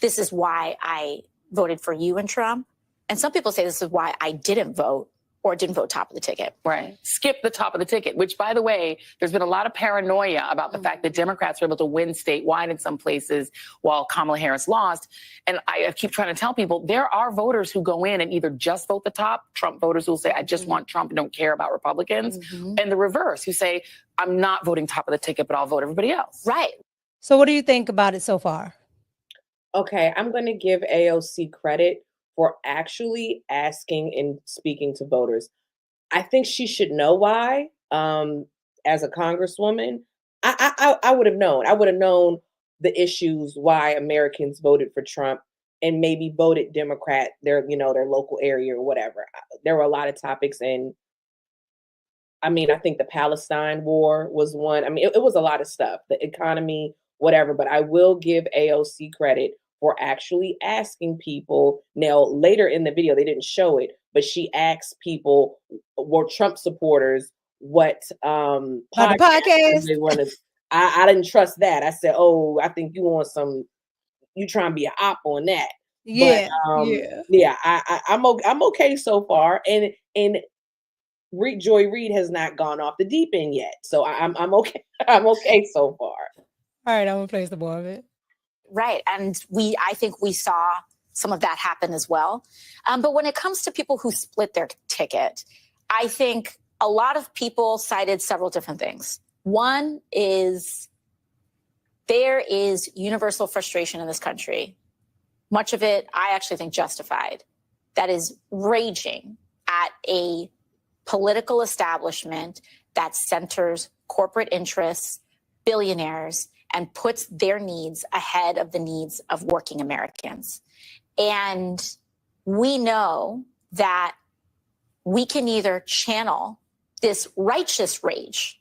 this is why I voted for you and Trump. And some people say this is why I didn't vote or didn't vote top of the ticket. Right. Skip the top of the ticket, which, by the way, there's been a lot of paranoia about the fact that Democrats were able to win statewide in some places while Kamala Harris lost. And I keep trying to tell people there are voters who go in and either just vote the top, Trump voters who will say, I just want Trump and don't care about Republicans, and the reverse, who say, I'm not voting top of the ticket, but I'll vote everybody else. Right. So what do you think about it so far? Okay, I'm going to give AOC credit for actually asking and speaking to voters. I think she should know why. As a congresswoman, I would have known. I would have known the issues why Americans voted for Trump and maybe voted Democrat, their local area or whatever. There were a lot of topics, and I mean, I think the Palestine war was one. I mean, it was a lot of stuff, the economy, whatever. But I will give AOC credit for actually asking people. Now, later in the video, they didn't show it, but she asked people, were Trump supporters, what podcast they want to. I didn't trust that. I said, oh, I think you trying to be an op on that. Yeah, but, I'm okay so far, and Joy Reid has not gone off the deep end yet, so I'm okay. I'm okay so far. All right, I'm gonna play some more of it. Right. And I think we saw some of that happen as well. But when it comes to people who split their ticket, I think a lot of people cited several different things. One is there is universal frustration in this country. Much of it, I actually think, justified, that is raging at a political establishment that centers corporate interests, billionaires, and puts their needs ahead of the needs of working Americans. And we know that we can either channel this righteous rage,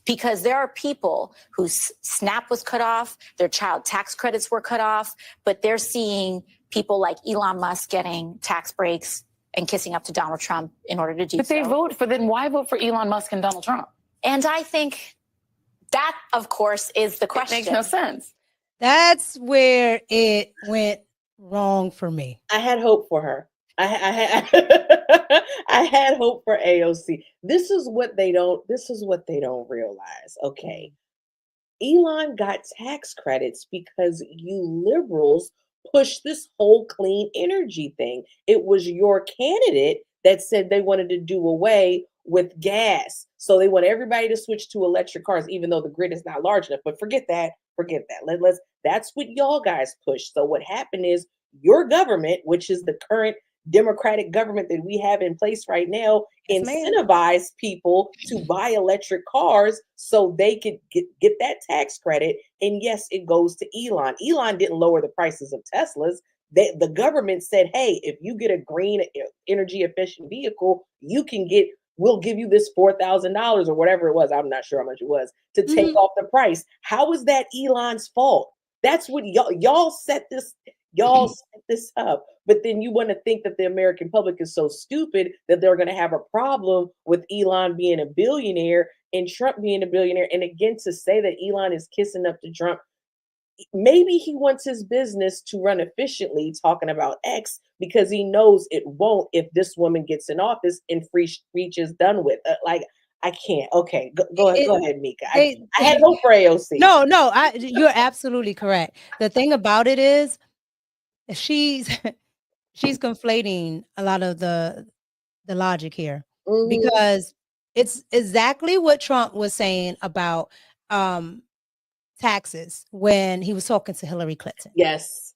because there are people whose SNAP was cut off, their child tax credits were cut off, but they're seeing people like Elon Musk getting tax breaks and kissing up to Donald Trump in order to do so. But they vote for, then why vote for Elon Musk and Donald Trump? And I think that, of course, is the question. It makes no sense. That's where it went wrong for me. I had hope for her. I had hope for AOC. This is what they don't realize. Okay. Elon got tax credits because you liberals pushed this whole clean energy thing. It was your candidate that said they wanted to do away with gas. So they want everybody to switch to electric cars, even though the grid is not large enough. But forget that. That's what y'all guys pushed. So what happened is your government, which is the current Democratic government that we have in place right now, incentivize people to buy electric cars so they could get that tax credit. And yes, it goes to Elon. Elon didn't lower the prices of Teslas. The government said, hey, if you get a green energy efficient vehicle, we'll give you this $4,000 or whatever it was. I'm not sure how much it was to take off the price. How is that Elon's fault? That's what y'all set this. Y'all set this up, but then you want to think that the American public is so stupid that they're going to have a problem with Elon being a billionaire and Trump being a billionaire. And again, to say that Elon is kissing up to Trump, maybe he wants his business to run efficiently, talking about X, because he knows it won't if this woman gets in office and free speech is done with. I can't. Okay, go ahead, Mika. I had hope for AOC. No, you're absolutely correct. The thing about it is, she's conflating a lot of the logic here, because it's exactly what Trump was saying about taxes when he was talking to Hillary Clinton. Yes.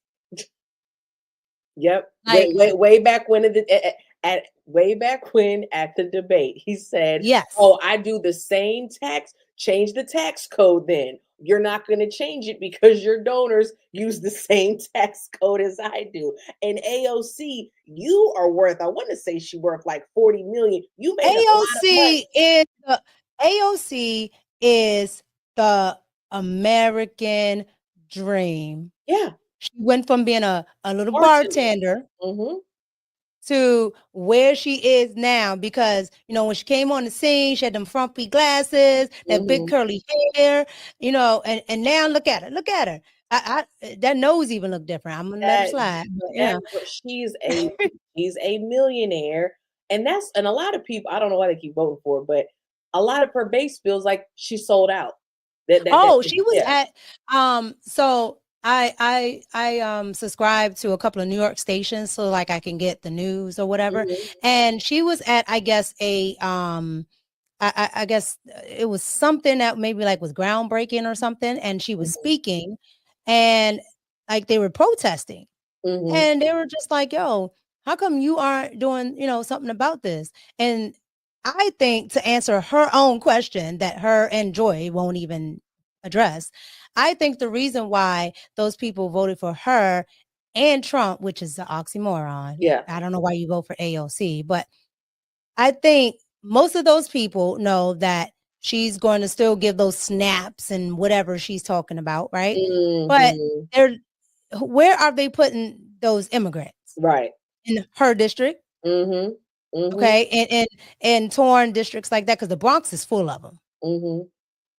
Yep. Way back when at the debate, he said, yes. Oh, I do the same tax, change the tax code then. You're not going to change it because your donors use the same tax code as I do. And AOC, you are worth, I want to say she worth like 40 million. You made AOC is the American dream. Yeah. She went from being a little bartender to where she is now, because when she came on the scene, she had them frumpy glasses, that big curly hair, and now look at her. That nose even look different. I'm gonna let her slide. But, she's a millionaire And a lot of people, I don't know why they keep voting for her, but a lot of her base feels like she sold out. She was at so I subscribe to a couple of New York stations so like I can get the news or whatever. And she was at, I guess, I guess it was something that maybe like was groundbreaking or something, and she was speaking, and like they were protesting, and they were just like, yo, how come you aren't doing, something about this? And I think, to answer her own question that her and Joy won't even address, I think the reason why those people voted for her and Trump, which is the oxymoron. Yeah. I don't know why you vote for AOC, but I think most of those people know that she's going to still give those snaps and whatever she's talking about, right? But where are they putting those immigrants? Right. In her district. Okay. And torn districts like that, because the Bronx is full of them.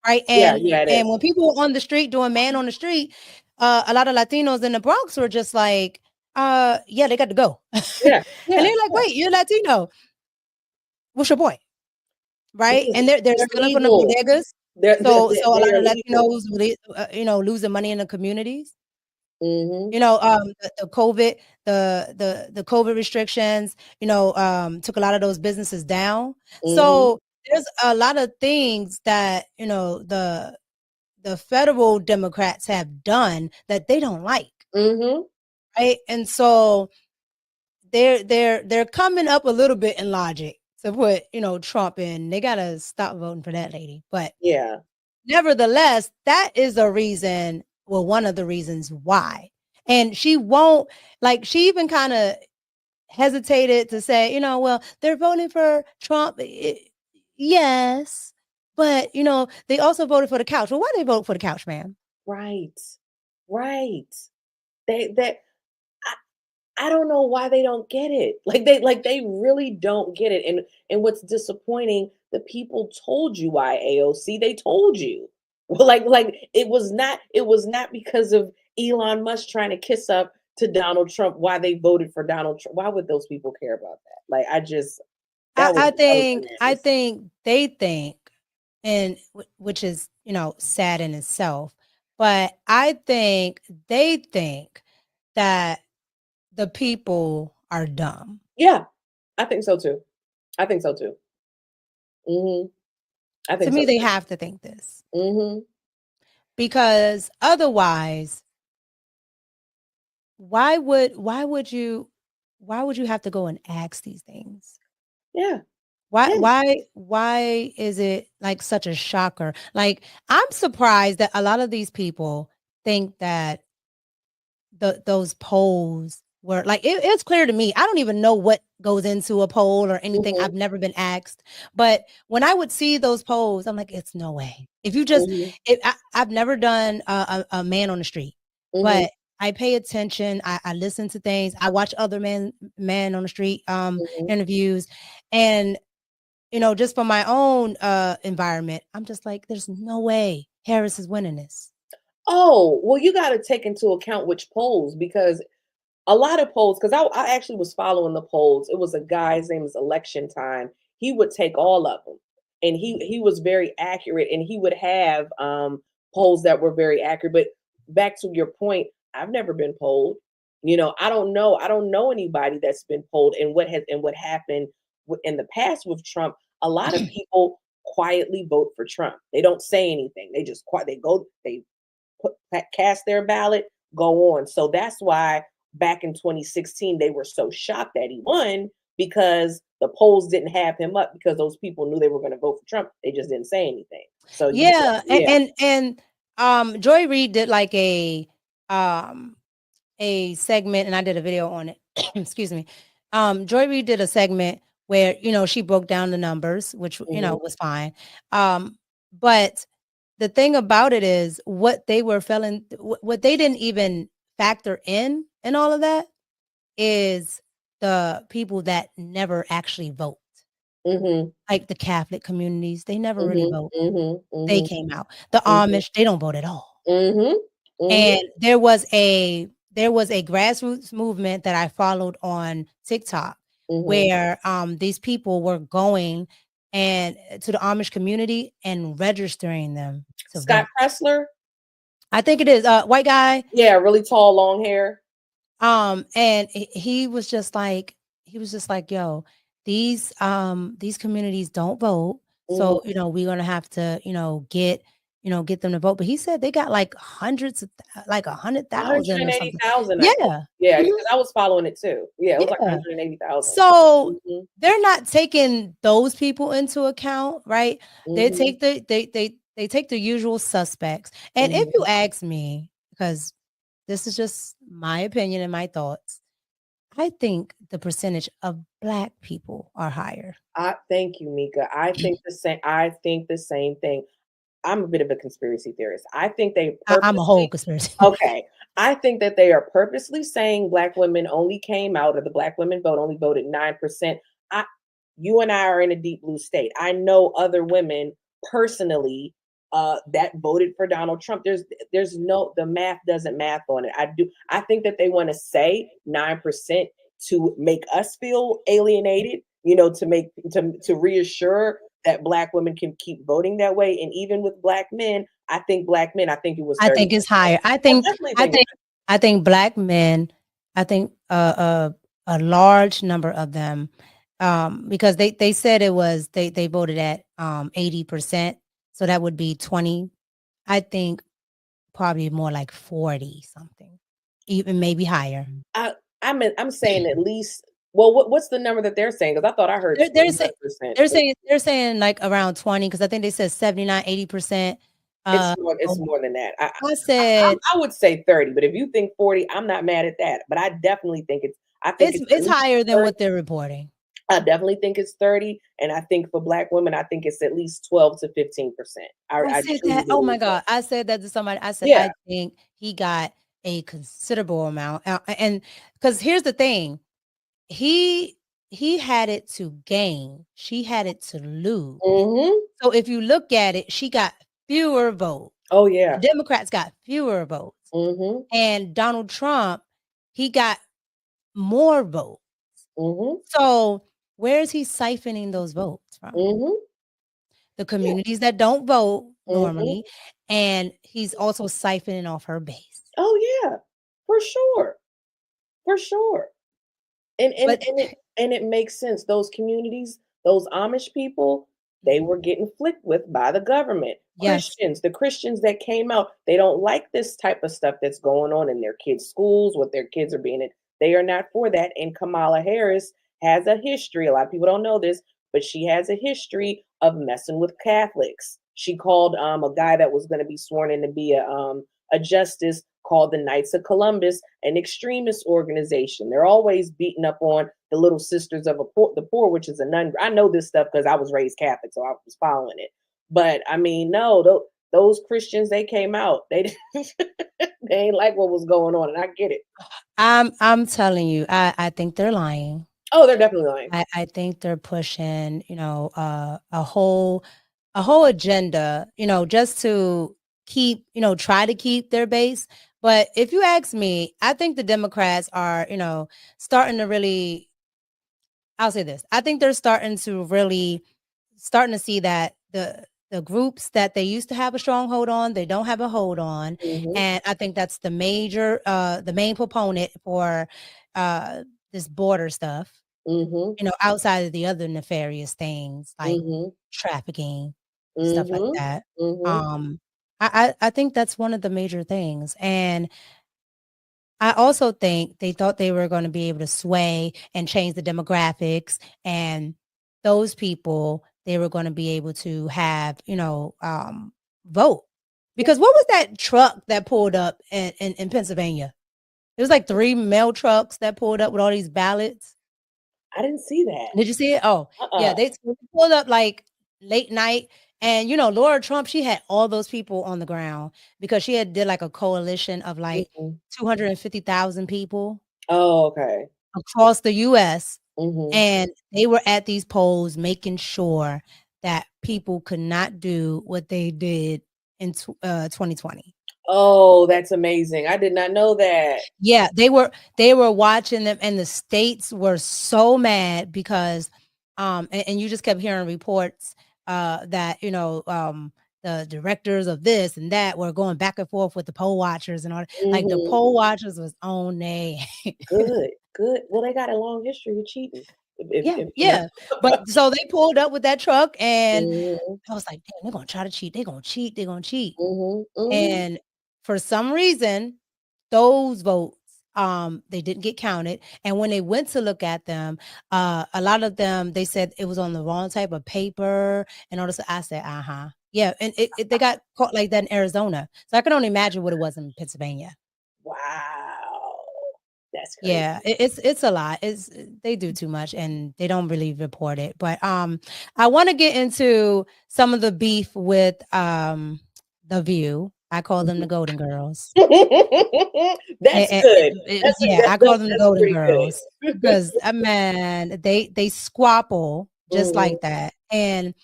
Right. And when people were on the street doing man on the street, a lot of Latinos in the Bronx were just like, yeah, they got to go. And they're like, wait, you're Latino. What's your point? Right. And they're stealing from the bodegas. So a lot of Latinos, losing money in the communities. The COVID restrictions, took a lot of those businesses down. So there's a lot of things that, the federal Democrats have done that they don't like. Right. And so they're coming up a little bit in logic to put, Trump in. They got to stop voting for that lady. But yeah, nevertheless, that is a reason. Well, one of the reasons why. And she won't, like, she even kind of hesitated to say, well, they're voting for Trump. Yes. But, they also voted for the couch. Well, why did they vote for the couch, ma'am? Right. I don't know why they don't get it. They really don't get it. And what's disappointing, the people told you why, AOC. They told you. It was not because of Elon Musk trying to kiss up to Donald Trump why they voted for Donald Trump. Why would those people care about that? I think they think, and which is, sad in itself, but I think they think that the people are dumb. Yeah, I think so too. To me, they have to think this. Because otherwise, why would you have to go and ask these things? Yeah. Why is it like such a shocker? Like, I'm surprised that a lot of these people think that those polls were like, it's clear to me. I don't even know what goes into a poll or anything. I've never been asked. But when I would see those polls, I'm like, it's no way. If you just, I've never done a man on the street, but I pay attention. I listen to things. I watch other man on the street interviews. And, just for my own environment, I'm just like, there's no way Harris is winning this. Oh, well, you got to take into account which polls, because a lot of polls, because I actually was following the polls. It was a guy, his name was Election Time. He would take all of them, and he was very accurate, and he would have polls that were very accurate. But back to your point, I've never been polled. I don't know anybody that's been polled, and what happened in the past with Trump. A lot of people quietly vote for Trump. They don't say anything. They just cast their ballot, go on. So that's why back in 2016 they were so shocked that he won, because the polls didn't have him up, because those people knew they were going to vote for Trump. They just didn't say anything. So and Joy Reid did like a segment, and I did a video on it. Excuse me. Joy Reid did a segment where, she broke down the numbers, which, was fine. But the thing about it is what they were feeling, what they didn't even factor in all of that is the people that never actually vote. Like the Catholic communities, they never really vote. They came out. The Amish, they don't vote at all. And there was a grassroots movement that I followed on TikTok where these people were going and to the Amish community and registering them to Scott vote. Pressler? I think it is white guy. Yeah, really tall, long hair. And he was just like, yo, these communities don't vote. So, we're gonna have to, get them to vote. But he said they got like hundreds of like 100,000 or something. 180,000. Yeah. Yeah, because I was following it too. Yeah, it was like Yeah. 180,000. So they're not taking those people into account, right? They Mhm. take they take the usual suspects. And if you ask me, because this is just my opinion and my thoughts, I think the percentage of Black people are higher. Thank you, Mika. I think the same thing. I'm a bit of a conspiracy theorist. I think they I'm a whole conspiracy. Okay. I think that they are purposely saying Black women only came out, or the Black women vote only voted 9%. You and I are in a deep blue state. I know other women personally that voted for Donald Trump. The math doesn't math on it. I think that they want to say 9% to make us feel alienated, to reassure that Black women can keep voting that way. And even with Black men, I think it was 30%. I think it's higher. I think Black men, I think a large number of them, because they said it was they voted at 80%. So that would be 20. I think probably more like 40 something, even maybe higher. I'm saying at least. Well, what's the number that they're saying? Because I thought I heard they're saying like around 20, because I think they said 79, 80%. It's more than that. I said I would say 30, but if you think 40, I'm not mad at that. But I definitely think it's higher than what they're reporting. I definitely think it's 30, and I think for Black women, I think it's at least 12 to 15%. I said that. Oh my God, I said that to somebody. I said I think he got a considerable amount, and because here's the thing, he had it to gain, she had it to lose. So if you look at it, she got fewer votes. Oh yeah, the Democrats got fewer votes, and Donald Trump, he got more votes. So where is he siphoning those votes from? The communities that don't vote normally, and he's also siphoning off her base. Oh yeah, for sure. And it makes sense. Those communities, those Amish people, they were getting flicked with by the government. Yes. The Christians that came out, they don't like this type of stuff that's going on in their kids' schools, what their kids are being in. They are not for that. And Kamala Harris has a history. A lot of people don't know this, but she has a history of messing with Catholics. She called a guy that was going to be sworn in to be a justice, called the Knights of Columbus, an extremist organization. They're always beating up on the Little Sisters of the Poor, which is a nun. I know this stuff because I was raised Catholic, so I was following it. But I mean, no, those Christians, they came out. They ain't like what was going on, and I get it. I'm telling you, I think they're lying. Oh, they're definitely lying. I think they're pushing, a whole agenda, just to keep, try to keep their base. But if you ask me, I think the Democrats are, starting to really, I'll say this, I think they're starting to see that the groups that they used to have a stronghold on, they don't have a hold on. And I think that's the main proponent for this border stuff, outside of the other nefarious things like trafficking, stuff like that. I think that's one of the major things. And I also think they thought they were going to be able to sway and change the demographics, and those people, they were going to be able to have, vote. Because what was that truck that pulled up in Pennsylvania? It was like 3 mail trucks that pulled up with all these ballots. I didn't see that. Did you see it? Oh, yeah. They pulled up like late night. And, Laura Trump, she had all those people on the ground because she did like a coalition of like 250,000 people. Oh, okay. Across the U.S. And they were at these polls making sure that people could not do what they did in 2020. Oh, that's amazing. I did not know that. Yeah, they were watching them, and the states were so mad because and you just kept hearing reports that the directors of this and that were going back and forth with the poll watchers and all that. Like the poll watchers was on they Good. Well, they got a long history of cheating. yeah. But so they pulled up with that truck, and Mhm, I was like, damn, they're gonna try to cheat. They're gonna cheat. They're gonna cheat. mhm. And for some reason, those votes they didn't get counted. And when they went to look at them, a lot of them, they said it was on the wrong type of paper and all this. I said, yeah. And they got caught like that in Arizona. So I can only imagine what it was in Pennsylvania. Wow. That's crazy. Yeah, it's a lot. They do too much and they don't really report it. But I want to get into some of the beef with The View. I call them the Golden Girls. That's good. I call them the Golden Girls because man, they squabble just like that, and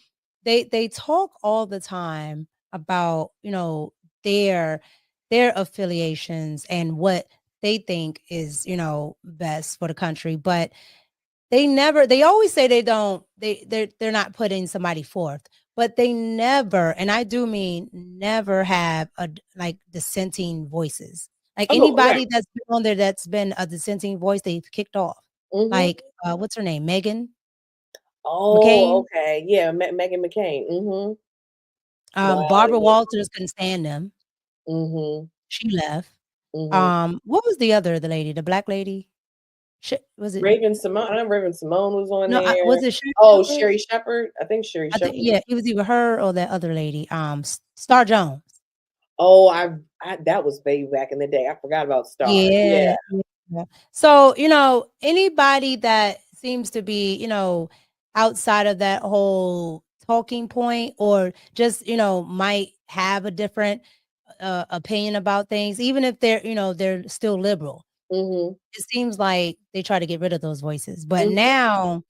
they talk all the time about their affiliations and what they think is best for the country, but they always say they're not putting somebody forth, but they never, and I do mean never, have like dissenting voices. Like anybody that's been on there that's been a dissenting voice, they've kicked off. Like what's her name, Megan? Oh, okay, yeah, Meghan McCain. Barbara Walters couldn't stand them. She left. What was the lady, the black lady? Was it Raven Simone? I know Raven Simone was on there. Was it Sherry Shepherd? I think Sherry Shepherd. Yeah, it was either her or that other lady, Star Jones. Oh, I that was way back in the day. I forgot about Star. Yeah. So anybody that seems to be outside of that whole talking point, or just might have a different opinion about things, even if they're still liberal. It seems like they try to get rid of those voices. But now,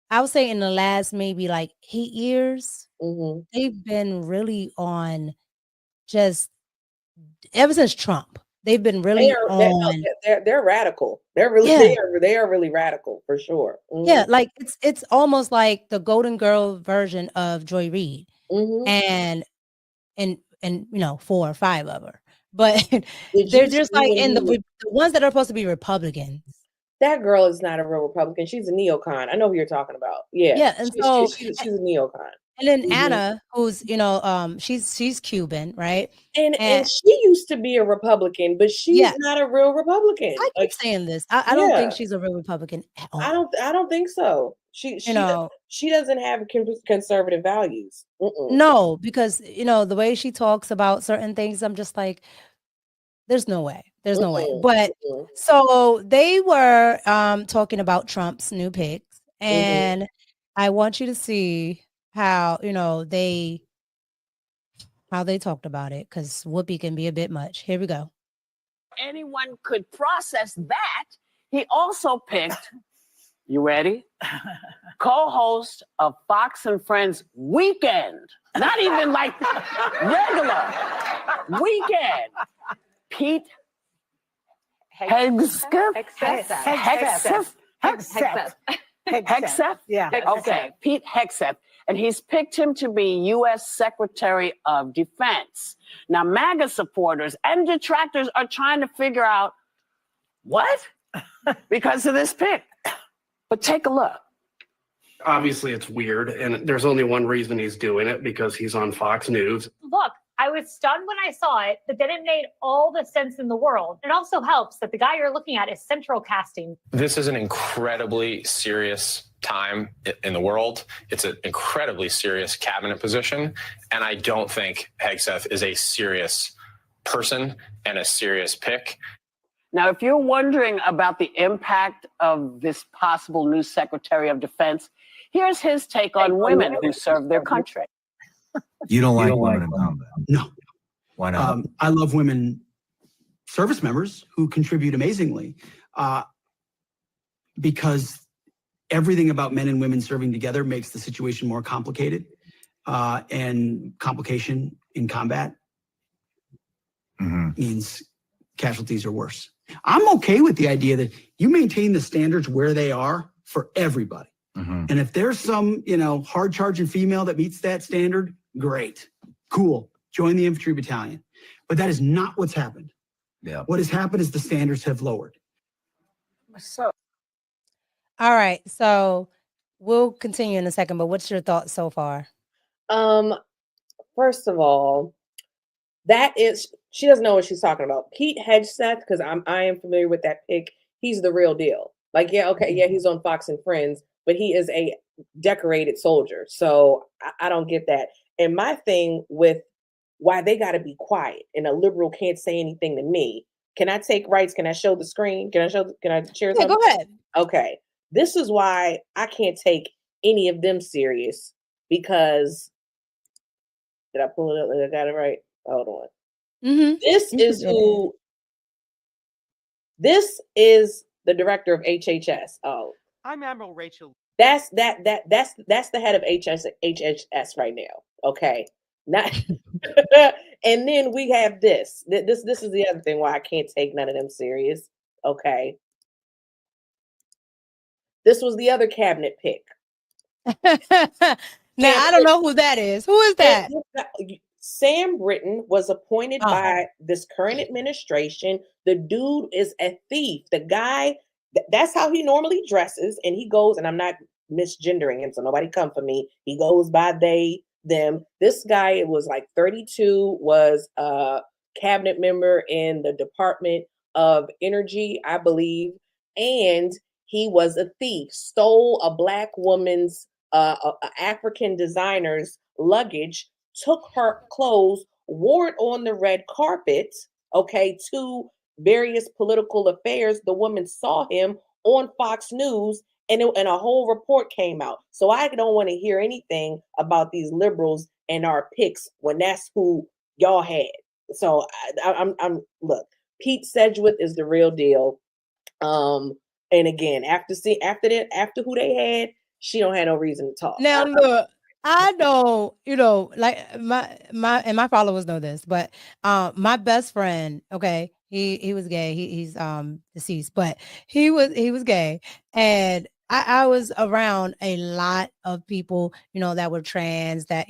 I would say in the last maybe like 8 years, they've been really on, just ever since Trump. They've been really on. They're radical. They're really they are really radical for sure. Yeah, like it's almost like the Golden Girl version of Joy Reid, and 4 or 5 of her. But they're just like the ones that are supposed to be Republicans. That girl is not a real Republican. She's a neocon. I know who you're talking about. Yeah, and she's a neocon. And then Anna, who's she's Cuban, right? And she used to be a Republican, but she's not a real Republican. I keep saying this. I don't think she's a real Republican at all. I don't think so. She doesn't have conservative values. No, because the way she talks about certain things, I'm just like, there's no way. There's no way. But so they were talking about Trump's new picks, and I want you to see how they talked about it, because Whoopi can be a bit much. Here we go. Anyone could process that. He also picked, you ready? Co-host of Fox and Friends Weekend. Not even like regular. Weekend. Pete Hegseth? Hegseth? Yeah. Okay, Pete Hegseth. And he's picked him to be U.S. Secretary of Defense. Now, MAGA supporters and detractors are trying to figure out what? Because of this pick. But take a look. Obviously, it's weird, and there's only one reason he's doing it, because he's on Fox News. Look, I was stunned when I saw it, but then it made all the sense in the world. It also helps that the guy you're looking at is central casting. This is an incredibly serious time in the world. It's an incredibly serious cabinet position, and I don't think Hegseth is a serious person and a serious pick. Now, if you're wondering about the impact of this possible new Secretary of Defense, here's his take on women who serve their country. You don't like women in combat? No. Why not? I love women service members who contribute amazingly, because everything about men and women serving together makes the situation more complicated, and complication in combat means casualties are worse. I'm okay with the idea that you maintain the standards where they are for everybody. And if there's some, hard charging female that meets that standard, great, cool, join the infantry battalion. But that is not what's happened. Yeah. What has happened is the standards have lowered. So, all right. So we'll continue in a second, but what's your thoughts so far? First of all, she doesn't know what she's talking about. Pete Hegseth, because I am familiar with that pick. He's the real deal. Like, yeah, okay, yeah, he's on Fox and Friends, but he is a decorated soldier. So I don't get that. And my thing with why they got to be quiet and a liberal can't say anything to me. Can I take rights? Can I show the screen? Can I share something? Yeah, go ahead. Okay. This is why I can't take any of them serious, because did I pull it up? I got it right. Hold on. This is the director of HHS. Oh, I'm Admiral Rachel. That's the head of HHS right now. Okay. Not and then we have this. This is the other thing why I can't take none of them serious. Okay. This was the other cabinet pick. Now, I don't know who that is. Who is that? Sam Britton was appointed by this current administration. The dude is a thief. The guy, that's how he normally dresses. And he goes, and I'm not misgendering him, so nobody come for me. He goes by they, them. This guy was like 32, was a cabinet member in the Department of Energy, I believe. And he was a thief, stole a black woman's African designer's luggage, took her clothes, wore it on the red carpet, okay, to various political affairs. The woman saw him on Fox News, and a whole report came out. So I don't want to hear anything about these liberals and our picks when that's who y'all had. So I'm look, Pete Sedgwick is the real deal. And again, after who they had, she don't have no reason to talk. Now look, I don't, like my followers know this, but my best friend, okay, he was gay. He's deceased, but he was gay, and I was around a lot of people, that were trans, that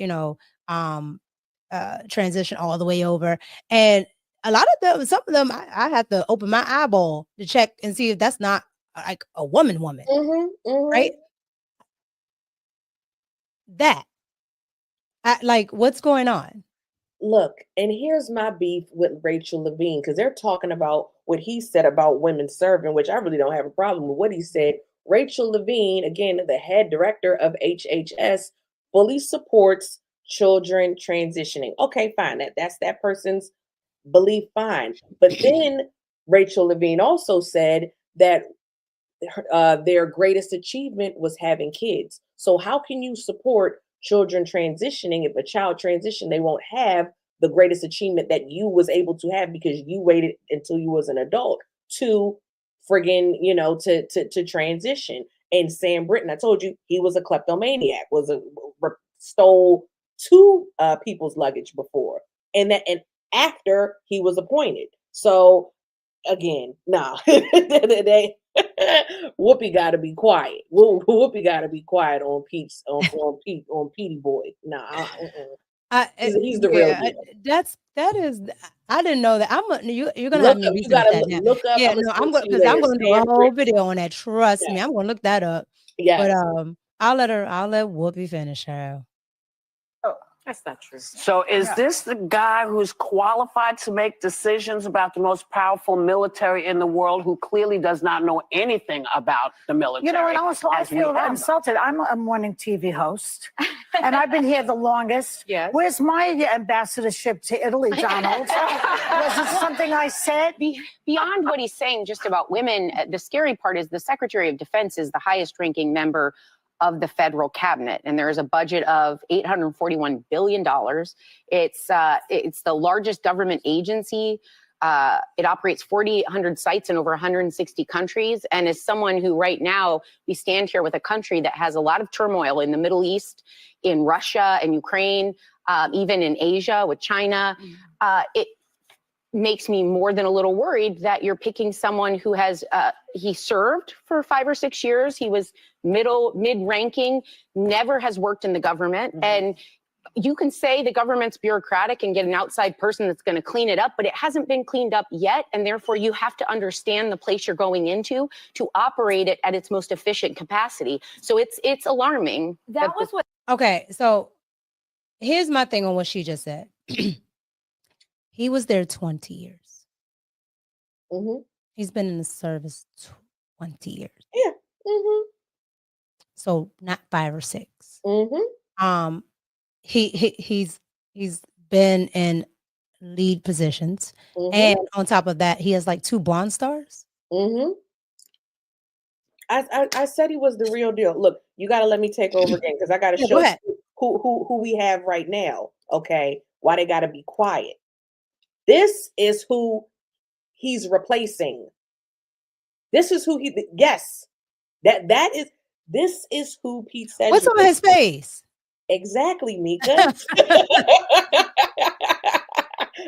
transition all the way over, and a lot of them, some of them, I had to open my eyeball to check and see if that's not like a woman, right? That. Like, what's going on? Look, and here's my beef with Rachel Levine, because they're talking about what he said about women serving, which I really don't have a problem with what he said. Rachel Levine, again, the head director of HHS, fully supports children transitioning. Okay, fine. That's that person's belief, fine. But then Rachel Levine also said that their greatest achievement was having kids. So how can you support children transitioning? If a child transition, they won't have the greatest achievement that you was able to have because you waited until you was an adult to friggin', to transition. And Sam Britton, I told you, he was a kleptomaniac, stole two people's luggage before, and after he was appointed. So again, nah, Whoopi got to be quiet. Whoopi got to be quiet on Pete's on Petey boy. Nah, he's the real deal. That is. I didn't know that. You're gonna Look have me up, research you that. look up. Yeah, no, I'm going to do a whole video on that. Trust me, I'm going to look that up. Yes. But I'll let Whoopi finish her. That's not true. So is this the guy who's qualified to make decisions about the most powerful military in the world, who clearly does not know anything about the military? And also I feel insulted. I'm a morning TV host, and I've been here the longest. Yes. Where's my ambassadorship to Italy, Donald? Was it something I said? Beyond what he's saying just about women, the scary part is the Secretary of Defense is the highest ranking member of the federal cabinet, and there is a budget of $841 billion. It's the largest government agency. It operates 4,800 sites in over 160 countries. And as someone who right now, we stand here with a country that has a lot of turmoil in the Middle East, in Russia and Ukraine, even in Asia with China. makes me more than a little worried that you're picking someone who has, he served for 5 or 6 years. He was mid-ranking, never has worked in the government. And you can say the government's bureaucratic and get an outside person that's going to clean it up, but it hasn't been cleaned up yet. And therefore you have to understand the place you're going into to operate it at its most efficient capacity. So it's alarming. That was what. Okay, so here's my thing on what she just said. He was there 20 years. He's been in the service 20 years. Yeah. So not 5 or 6. He's been in lead positions, and on top of that, he has like 2 Bronze Stars. I said he was the real deal. Look, you got to let me take over again because I got to show you who we have right now. Okay, why they got to be quiet. This is who he's replacing. This is who he. Yes, this is who Pete said. What's on his face? Exactly, Mika.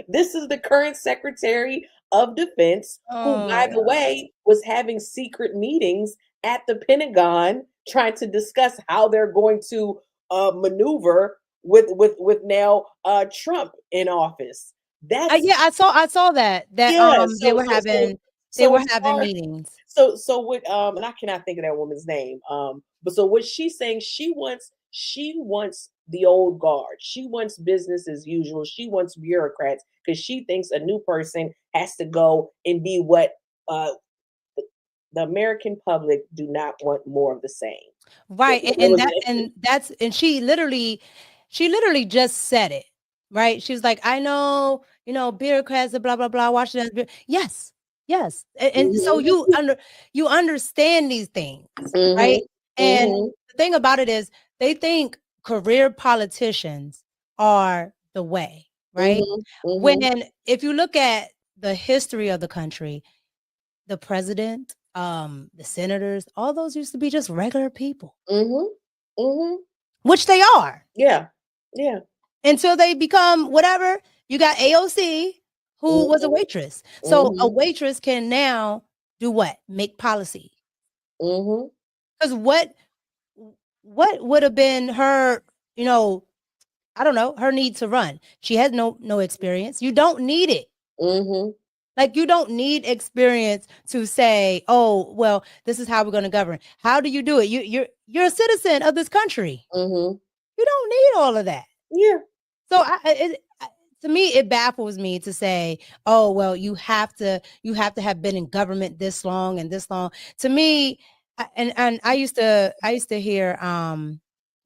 This is the current Secretary of Defense, who, by the way, was having secret meetings at the Pentagon trying to discuss how they're going to maneuver with now Trump in office. That's I saw that they were having meetings. So what and I cannot think of that woman's name. But so what she's saying, she wants the old guard. She wants business as usual. She wants bureaucrats because she thinks a new person has to go and be what the American public do not want more of the same. Right. And she literally just said it. Right. She was like, I know, bureaucrats and blah, blah, blah, Washington. Yes. And so you understand these things. Right. And the thing about it is they think career politicians are the way. Right. When if you look at the history of the country, the president, the senators, all those used to be just regular people. Which they are. Yeah. Until they become whatever. You got AOC, who was a waitress. So a waitress can now do what? Make policy. Because what would have been her, I don't know, her need to run? She has no experience. You don't need it. Like, you don't need experience to say, oh, well, this is how we're going to govern. How do you do it? You're a citizen of this country. You don't need all of that. Yeah. So to me, it baffles me to say, oh, well, you have to have been in government this long and this long. To me, and I used to hear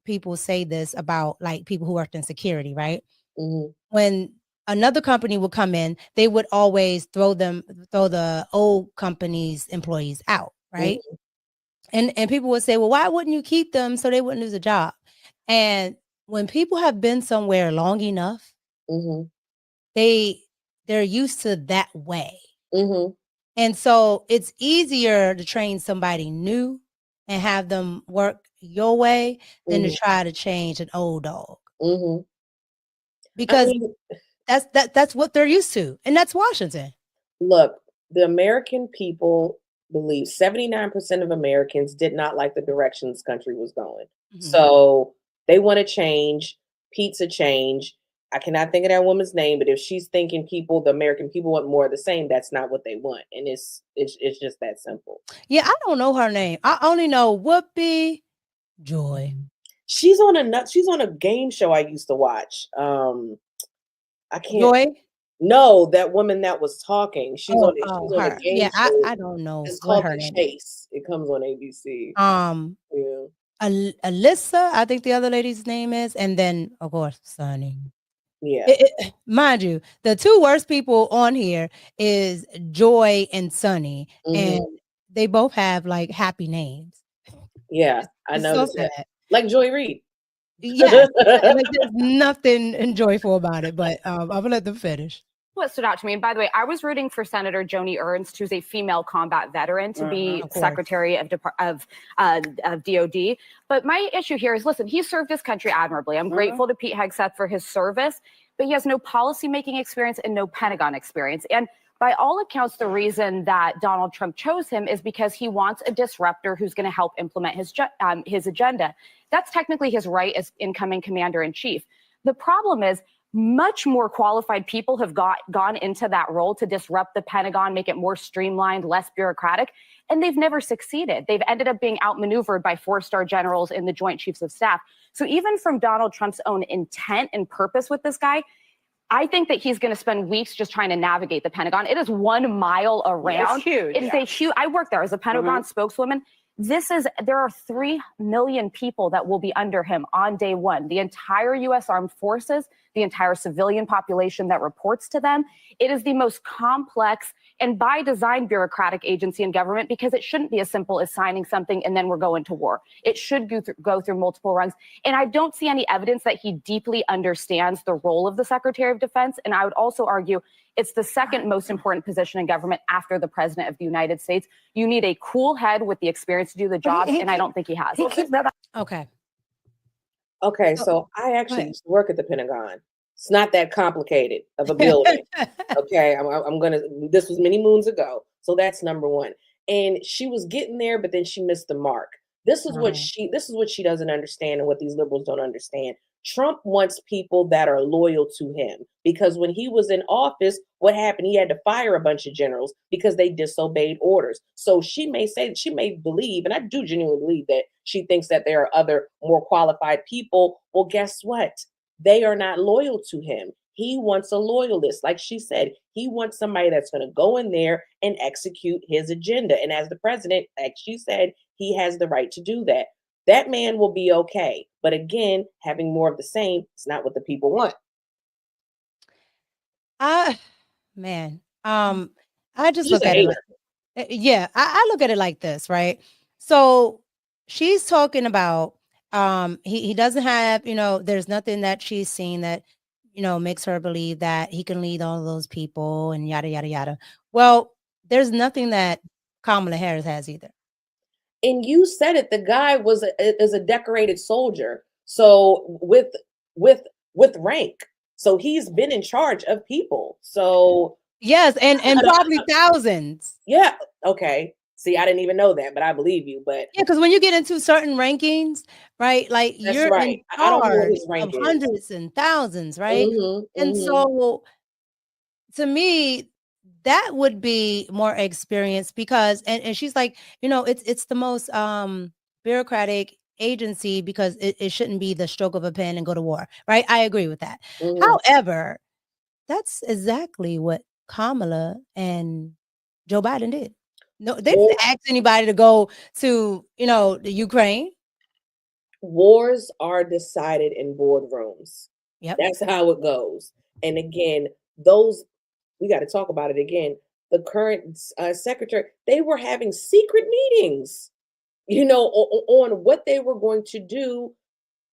people say this about like people who worked in security, right? When another company would come in, they would always throw the old company's employees out, right? And people would say, well, why wouldn't you keep them so they wouldn't lose a job? And when people have been somewhere long enough, they're used to that way. And so it's easier to train somebody new and have them work your way than to try to change an old dog. Because that's what they're used to. And that's Washington. Look, the American people believe 79% of Americans did not like the direction this country was going. So they want to change. Pete's a change. I cannot think of that woman's name, but if she's thinking the American people want more of the same, that's not what they want. And it's just that simple. Yeah, I don't know her name. I only know Whoopi Joy. She's on a game show I used to watch. I can't. Joy? No, that woman that was talking. She's on a game show. I don't know. It's called The Chase. It comes on ABC. Alyssa, I think the other lady's name is, and then of course Sunny. Yeah. Mind you, the 2 worst people on here is Joy and Sunny, and they both have like happy names. Yeah, I know that. Like Joy Reid. Yeah, like, there's nothing joyful about it, but I'm gonna let them finish. What stood out to me, and by the way, I was rooting for Senator Joni Ernst, who's a female combat veteran, to be Secretary of DOD. But my issue here is, listen, he served this country admirably. I'm grateful to Pete Hegseth for his service. but he has no policymaking experience and no Pentagon experience. And by all accounts, the reason that Donald Trump chose him is because he wants a disruptor who's going to help implement his agenda. That's technically his right as incoming commander-in-chief. The problem is much more qualified people have gone into that role to disrupt the Pentagon, make it more streamlined, less bureaucratic, and they've never succeeded. They've ended up being outmaneuvered by 4-star generals in the Joint Chiefs of Staff. So even from Donald Trump's own intent and purpose with this guy, I think that he's going to spend weeks just trying to navigate the Pentagon. It is 1 mile around. It's huge. It is a huge. I work there as a Pentagon spokeswoman. There are 3 million people that will be under him on day one. The entire U.S. Armed Forces, the entire civilian population that reports to them. It is the most complex and by design bureaucratic agency in government because it shouldn't be as simple as signing something and then we're going to war. It should go through multiple runs. And I don't see any evidence that he deeply understands the role of the Secretary of Defense. And I would also argue it's the second most important position in government after the President of the United States. You need a cool head with the experience to do the job, and I don't think he has. Okay. Okay, so I actually used to work at the Pentagon. It's not that complicated of a building. Okay, I'm gonna. This was many moons ago, so that's number one. And she was getting there, but then she missed the mark. This is what she doesn't understand, and what these liberals don't understand. Trump wants people that are loyal to him, because when he was in office, what happened? He had to fire a bunch of generals because they disobeyed orders. So she may believe, and I do genuinely believe that she thinks that there are other more qualified people. Well, guess what? They are not loyal to him. He wants a loyalist. Like she said, he wants somebody that's going to go in there and execute his agenda. And as the president, like she said, he has the right to do that. That man will be okay. But again, having more of the same is not what the people want. I just look at it. I look at it like this, right? So she's talking about he doesn't have, there's nothing that she's seen that, makes her believe that he can lead all of those people and yada, yada, yada. Well, there's nothing that Kamala Harris has either. And you said it, the guy is a decorated soldier. So with rank. So he's been in charge of people. So yes, and probably thousands. Yeah. Okay. See, I didn't even know that, but I believe you. But yeah, because when you get into certain rankings, right? Like you're in charge of hundreds and thousands, right? And so to me, that would be more experience because and she's like, it's the most bureaucratic agency because it shouldn't be the stroke of a pen and go to war, right? I agree with that. However, that's exactly what Kamala and Joe Biden did. No, they didn't ask anybody to go to, the Ukraine. Wars are decided in boardrooms. Yep. That's how it goes. And again, we got to talk about it again. The current secretary, they were having secret meetings, on what they were going to do,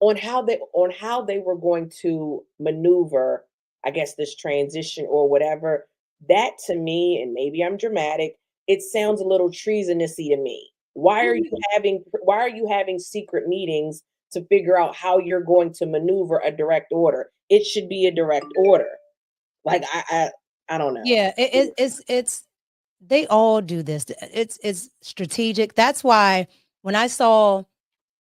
on how they were going to maneuver, I guess, this transition or whatever. That to me, and maybe I'm dramatic, it sounds a little treasonousy to me. Why are you having secret meetings to figure out how you're going to maneuver a direct order? It should be a direct order. Like I don't know. Yeah, it's they all do this. It's strategic. That's why when I saw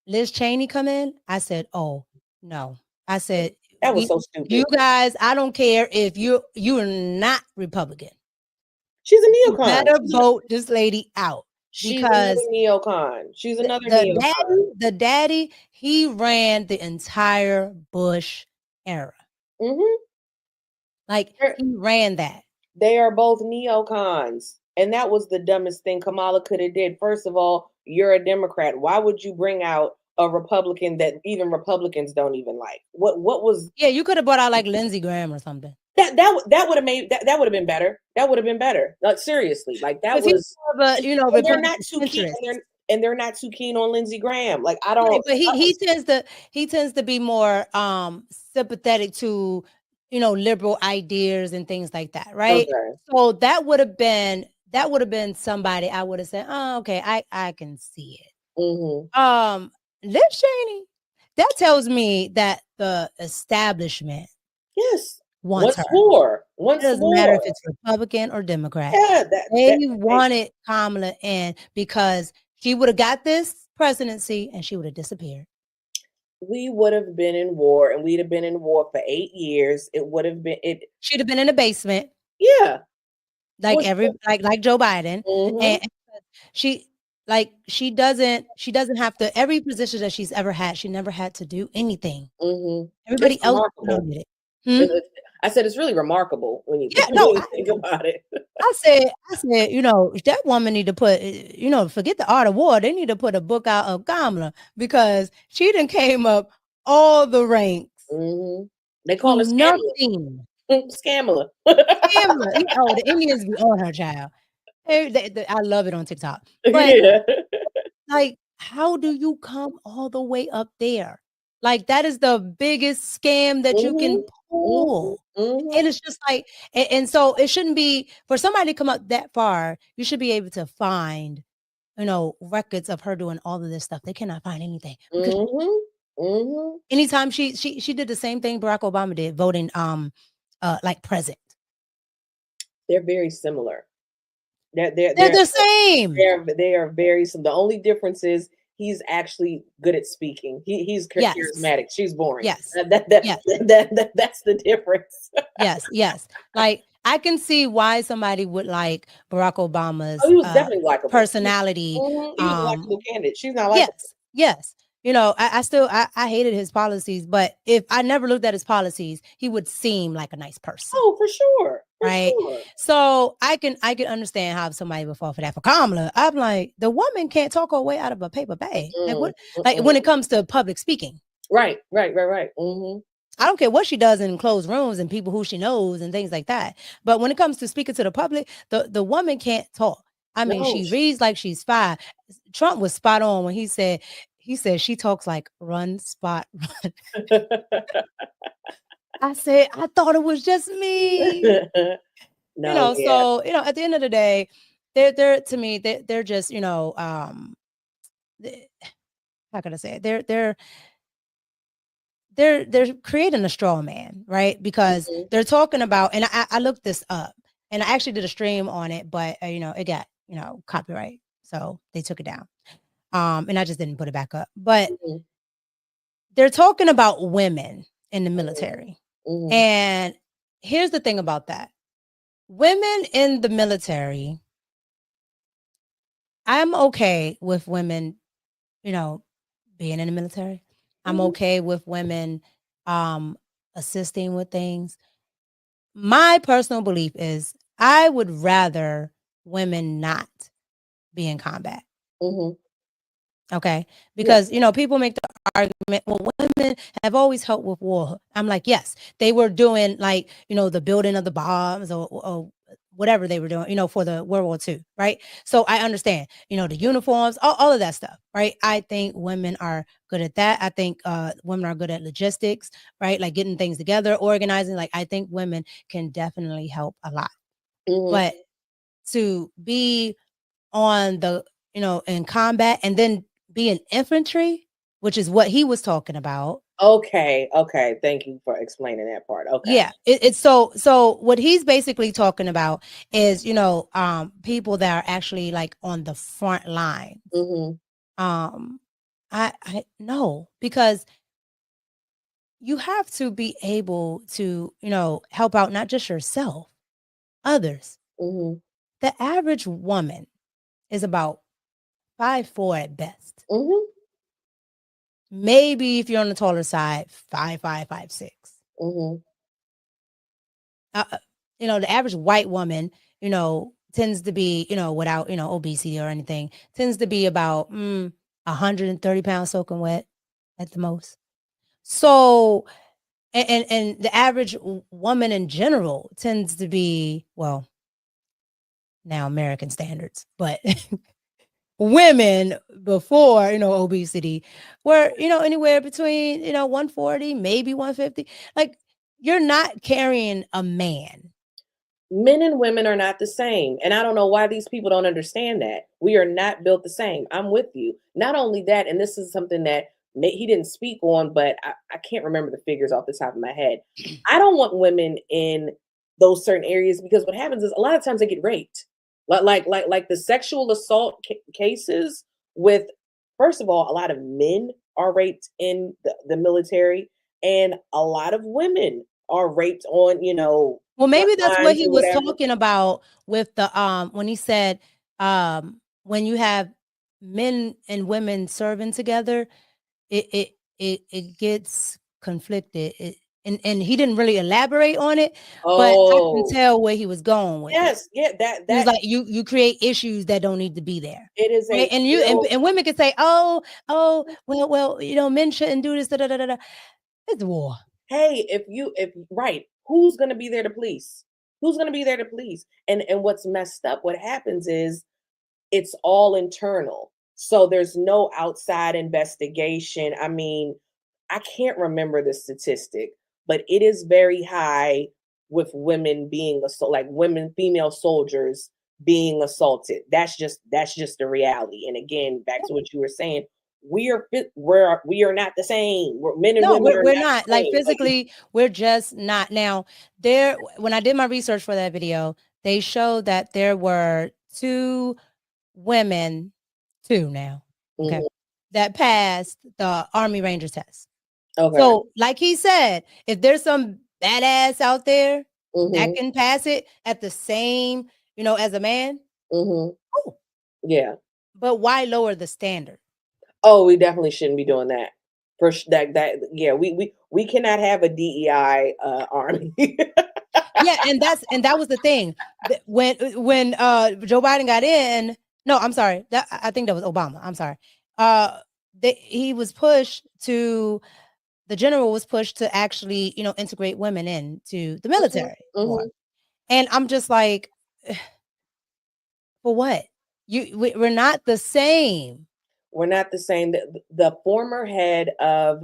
Liz Cheney come in, I said, "Oh no!" I said, "That was so stupid." You guys, I don't care if you are not Republican. She's a neocon. You better vote this lady out. She's another neocon. She's another neocon. The daddy, he ran the entire Bush era. Like he ran that. They are both neocons. And that was the dumbest thing Kamala could have did. First of all, you're a Democrat. Why would you bring out a Republican that even Republicans don't even like? What was? Yeah, you could have brought out like Lindsey Graham or something. That would have made that would have been better. That would have been better. Like seriously, like that was. But they're not too keen. And they're not too keen on Lindsey Graham. Like I don't. Right, but he tends to be more sympathetic to liberal ideas and things like that, right? Okay. So that would have been somebody I would have said, oh, okay, I can see it. Liz Cheney, that tells me that the establishment, yes, wants her. It doesn't matter if it's Republican or Democrat. Yeah, they wanted Kamala in because she would have got this presidency and she would have disappeared. We would have been in war, and we'd have been in war for 8 years. It would have been it. She'd have been in the basement. Yeah, like like Joe Biden, and she doesn't have to. Every position that she's ever had, she never had to do anything. Everybody else did it. I said it's really remarkable when you think about it. I said, that woman need to put, forget the art of war. They need to put a book out of Kamala because she done came up all the ranks. They call it nothing. Scammer. Scammer. Oh, the Indians be on her, child. I love it on TikTok. But like, how do you come all the way up there? Like, that is the biggest scam that you can pull. And it's just like, and so it shouldn't be for somebody to come up that far. You should be able to find, records of her doing all of this stuff. They cannot find anything. Anytime she did the same thing Barack Obama did, voting like president. They're very similar. They're the same. They are very similar. The only difference is he's actually good at speaking. He's charismatic. She's boring. Yes. That's the difference. Yes. Like, I can see why somebody would like Barack Obama's he was definitely likable. Personality. He was a likable candidate. She's not like yes. I hated his policies, but if I never looked at his policies, he would seem like a nice person. Oh, for sure. Right. So I can understand how somebody would fall for that. For Kamala, I'm like, the woman can't talk her way out of a paper bag. When it comes to public speaking. Right. I don't care what she does in closed rooms and people who she knows and things like that. But when it comes to speaking to the public, the woman can't talk. I mean, she reads like she's 5. Trump was spot on when he said she talks like run, spot, run. I said, I thought it was just me. So, at the end of the day, they're to me, they're just, how can I say it? They're creating a straw man, right? Because they're talking about, and I looked this up and I actually did a stream on it, but it got, copyright. So they took it down. And I just didn't put it back up, but they're talking about women in the military. And here's the thing about that. Women in the military, I'm okay with women, being in the military. I'm okay with women assisting with things. My personal belief is I would rather women not be in combat. Okay. Because, people make the argument, well, women have always helped with war. I'm like, yes, they were doing like, the building of the bombs or whatever they were doing, for the World War II. Right. So I understand, the uniforms, all of that stuff. Right. I think women are good at that. I think women are good at logistics, right? Like getting things together, organizing. Like, I think women can definitely help a lot. But to be on the, in combat and then be in infantry, which is what he was talking about. Okay. Thank you for explaining that part. Okay. Yeah. It's so what he's basically talking about is, people that are actually like on the front line. I know, because you have to be able to, help out not just yourself, others. The average woman is about 5'4" at best. Maybe if you're on the taller side, 5'5", 5'6". The average white woman, tends to be, without, obesity or anything, tends to be about 130 pounds soaking wet at the most. So, and the average woman in general tends to be, well, now American standards, but women before, obesity were, anywhere between, 140, maybe 150. Like, you're not carrying a man. Men and women are not the same. And I don't know why these people don't understand that. We are not built the same. I'm with you. Not only that, and this is something that he didn't speak on, but I can't remember the figures off the top of my head. I don't want women in those certain areas because what happens is a lot of times they get raped. Like the sexual assault cases with, first of all, a lot of men are raped in the military, and a lot of women are raped on, well, maybe that's what he was whatever. talking about with the when he said when you have men and women serving together, it gets conflicted. And he didn't really elaborate on it, but I can tell where he was going with it. Yeah, He was like, you create issues that don't need to be there. It is right? And women can say, well, men shouldn't do this. Da, da, da, da. It's war. Hey, right, who's gonna be there to police? Who's gonna be there to police? And what's messed up, what happens is it's all internal. So there's no outside investigation. I mean, I can't remember the statistic, but it is very high with women being assaulted, like female soldiers being assaulted. That's just the reality. And again, back to what you were saying, we are not the same. Men and women we're not like physically, we're just not. Now, when I did my research for that video, they showed that there were two women, okay, that passed the Army Ranger test. Okay. So, like he said, if there's some badass out there that can pass it at the same, as a man, yeah. But why lower the standard? Oh, we definitely shouldn't be doing that. Yeah, we cannot have a DEI army. Yeah, and that was the thing. When Joe Biden got in, no, I'm sorry. I think that was Obama. I'm sorry. He was pushed to. The general was pushed to actually, integrate women into the military. And I'm just like, for what? We're not the same. We're not the same. The former head of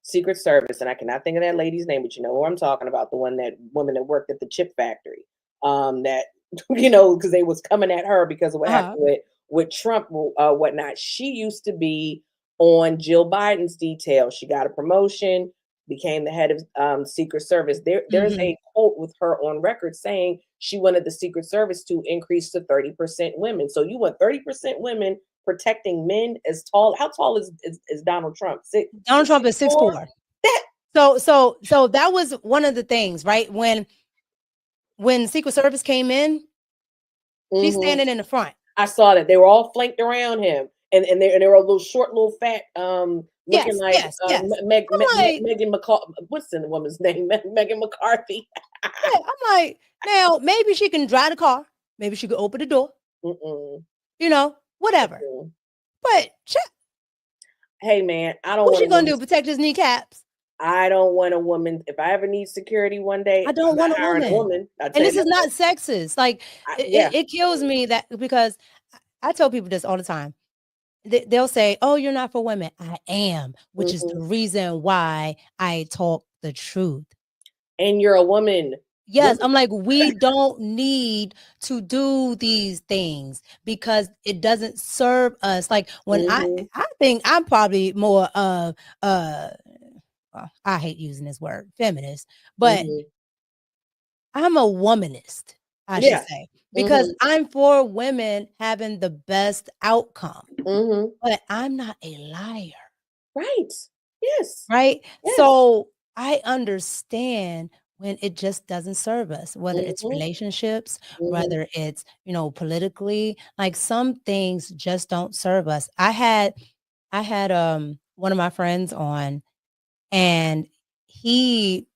Secret Service, and I cannot think of that lady's name, but you know who I'm talking about, the woman that worked at the chip factory. That because they was coming at her because of what happened with Trump, whatnot. She used to be on Jill Biden's detail. She got a promotion, became the head of Secret Service. There's a quote with her on record saying she wanted the Secret Service to increase to 30% women. So you want 30% women protecting men as tall. How tall is Donald Trump? Donald Trump is 6'4". So that was one of the things, right? When Secret Service came in, she's standing in the front. I saw that they were all flanked around him, and they were a little short, little fat, looking Megan McCarthy. What's the woman's name? Megan McCarthy. Yeah, I'm like, now maybe she can drive the car. Maybe she could open the door. Whatever. But hey, man, I don't. What's she gonna do? Protect his kneecaps? I don't want a woman. If I ever need security one day, I don't want a woman. And this is not sexist. Like, it kills me that, because I tell people this all the time. They'll say, "Oh, you're not for women." I am, which is the reason why I talk the truth. And you're a woman. Yes, I'm like, we don't need to do these things because it doesn't serve us. Like, when I think I'm probably more of I hate using this word, feminist, but I'm a womanist, I should say, because I'm for women having the best outcome. But I'm not a liar. Right. Yes. Right. Yes. So I understand when it just doesn't serve us, whether it's relationships, whether it's, politically, like some things just don't serve us. I had one of my friends on, and he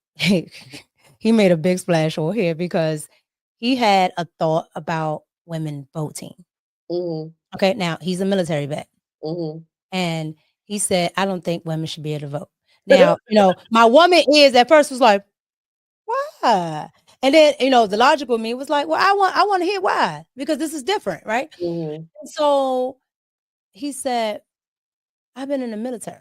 made a big splash over here because he had a thought about women voting. Okay, now he's a military vet. And he said, I don't think women should be able to vote. Now, my woman at first was like, why? And then, the logical me was like, well, I want to hear why, because this is different, right? And so he said, I've been in the military.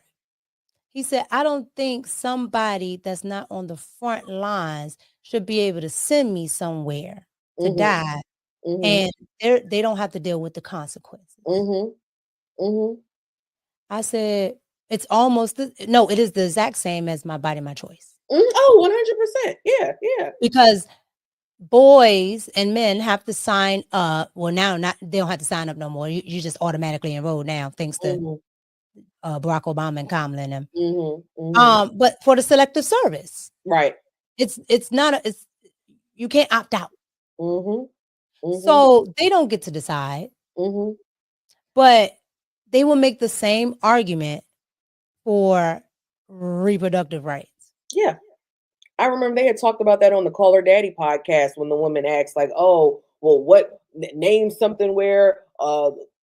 He said, I don't think somebody that's not on the front lines should be able to send me somewhere to die, and they don't have to deal with the consequences. I said, It's almost no, it is the exact same as my body, my choice. Oh, 100%. Yeah, yeah. Because boys and men have to sign up. Well, now they don't have to sign up no more. You just automatically enroll now, thanks to Barack Obama and Kamala and them. But for the selective service, right? It's not it's you can't opt out. So they don't get to decide. But they will make the same argument for reproductive rights. Yeah. I remember they had talked about that on the Call Her Daddy podcast when the woman asked, like, oh, well, what name something where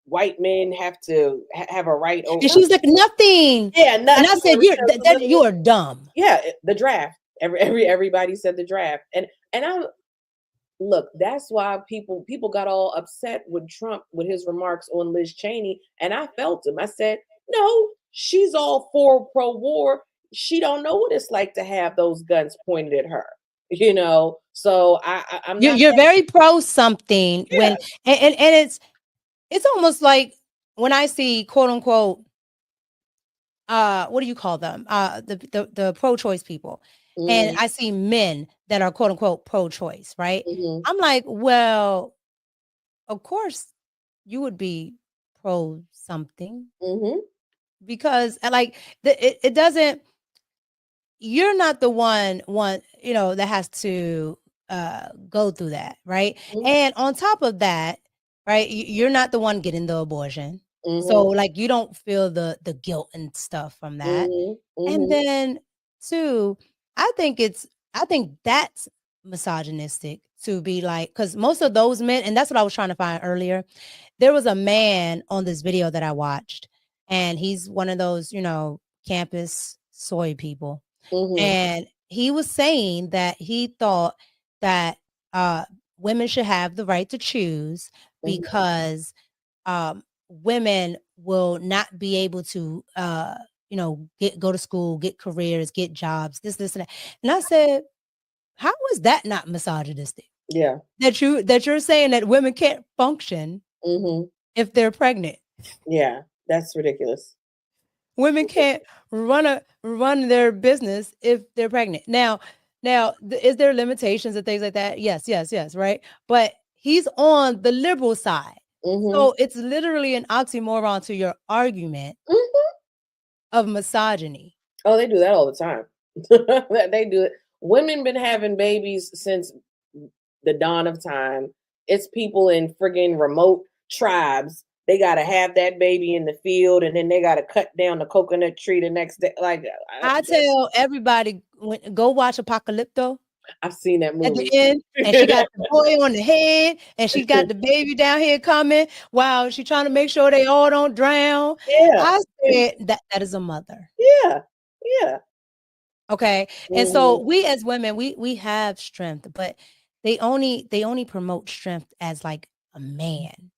white men have to have a right over. And she was like, nothing. Yeah, nothing. And I said, you are dumb. Yeah, the draft. Everybody said the draft. And I look, that's why people got all upset with Trump with his remarks on Liz Cheney. And I felt him. I said, no, she's all for pro-war. She don't know what it's like to have those guns pointed at her, you know. So I'm not. You're very pro something when and it's almost like when I see quote unquote what do you call them? The pro-choice people. And I see men that are quote unquote pro-choice, right? I'm like, well, of course you would be pro something. Because like it doesn't. You're not the one, you know, that has to go through that, right? And on top of that, right, you're not the one getting the abortion. So like you don't feel the guilt and stuff from that. And then two, I think that's misogynistic to be like, because most of those men, and that's what I was trying to find earlier. There was a man on this video that I watched, and he's one of those, you know, campus soy people. And he was saying that he thought that women should have the right to choose because women will not be able to, you know, go to school, get careers, get jobs, this and that. And I said, how is that not misogynistic? Yeah, that you're saying that women can't function if they're pregnant. Yeah, that's ridiculous. Women can't run their business if they're pregnant. Now, is there limitations and things like that? Yes, right. But he's on the liberal side, so it's literally an oxymoron to your argument of misogyny. Oh, they do that all the time. They do it. Women been having babies since the dawn of time. It's people in friggin' remote tribes. They got to have that baby in the field, and then they got to cut down the coconut tree the next day. Like I tell everybody, go watch Apocalypto. I've seen that movie. At the end, and she got the boy on the head, and she got the baby down here coming while she's trying to make sure they all don't drown. Yeah, I said that is a mother. Yeah. Okay, and so we as women, we have strength, but they only promote strength as like a man.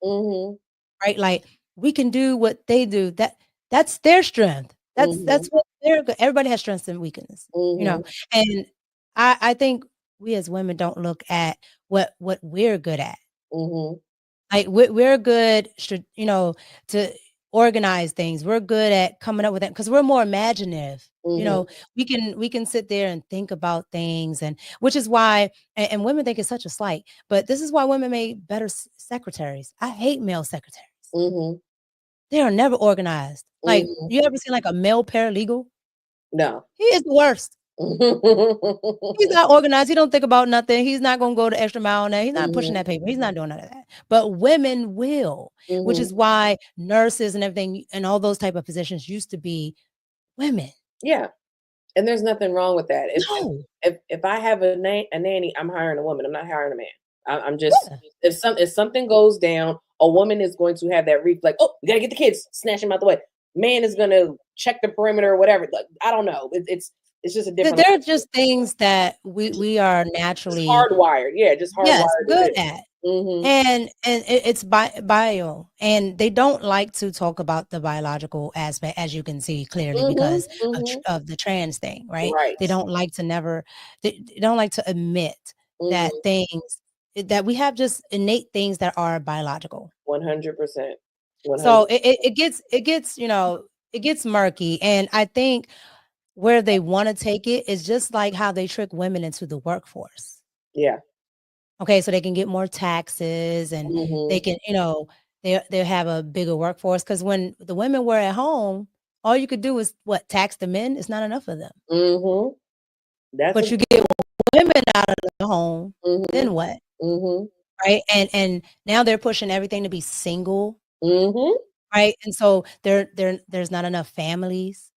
Right? Like we can do what they do. That's their strength. That's what they're good. Everybody has strengths and weaknesses, you know. And I think we as women don't look at what we're good at. Like we're good, you know, to organize things. We're good at coming up with that because we're more imaginative. You know, we can sit there and think about things, and which is why, and women think it's such a slight, but this is why women make better secretaries. I hate male secretaries. They are never organized. Like, you ever seen like a male paralegal? No. He is the worst. He's not organized. He don't think about nothing. He's not going to go the extra mile on that. He's not pushing that paper. He's not doing none of that. But women will, which is why nurses and everything and all those type of positions used to be women. Yeah. And there's nothing wrong with that. No. If I have a nanny, I'm hiring a woman. I'm not hiring a man. I'm just, if something goes down, a woman is going to have that reflex. Oh, we got to get the kids, snatch them out the way. Man is going to check the perimeter or whatever. Like, I don't know. It's just a different. There are just things that we are naturally just hardwired. Yeah, just hardwired. Good at. And it's bio, and they don't like to talk about the biological aspect, as you can see clearly, because of the trans thing, right? They don't like to they don't like to admit that things that we have just innate things that are biological. 100%. So it gets, you know, gets murky. And I think where they want to take it is just like how they trick women into the workforce. Yeah. Okay, so they can get more taxes and they can, they'll have a bigger workforce. Because when the women were at home, all you could do is tax the men. It's not enough of them. But you get women out of the home, then what? Right? And now they're pushing everything to be single. Right? And so there's not enough families.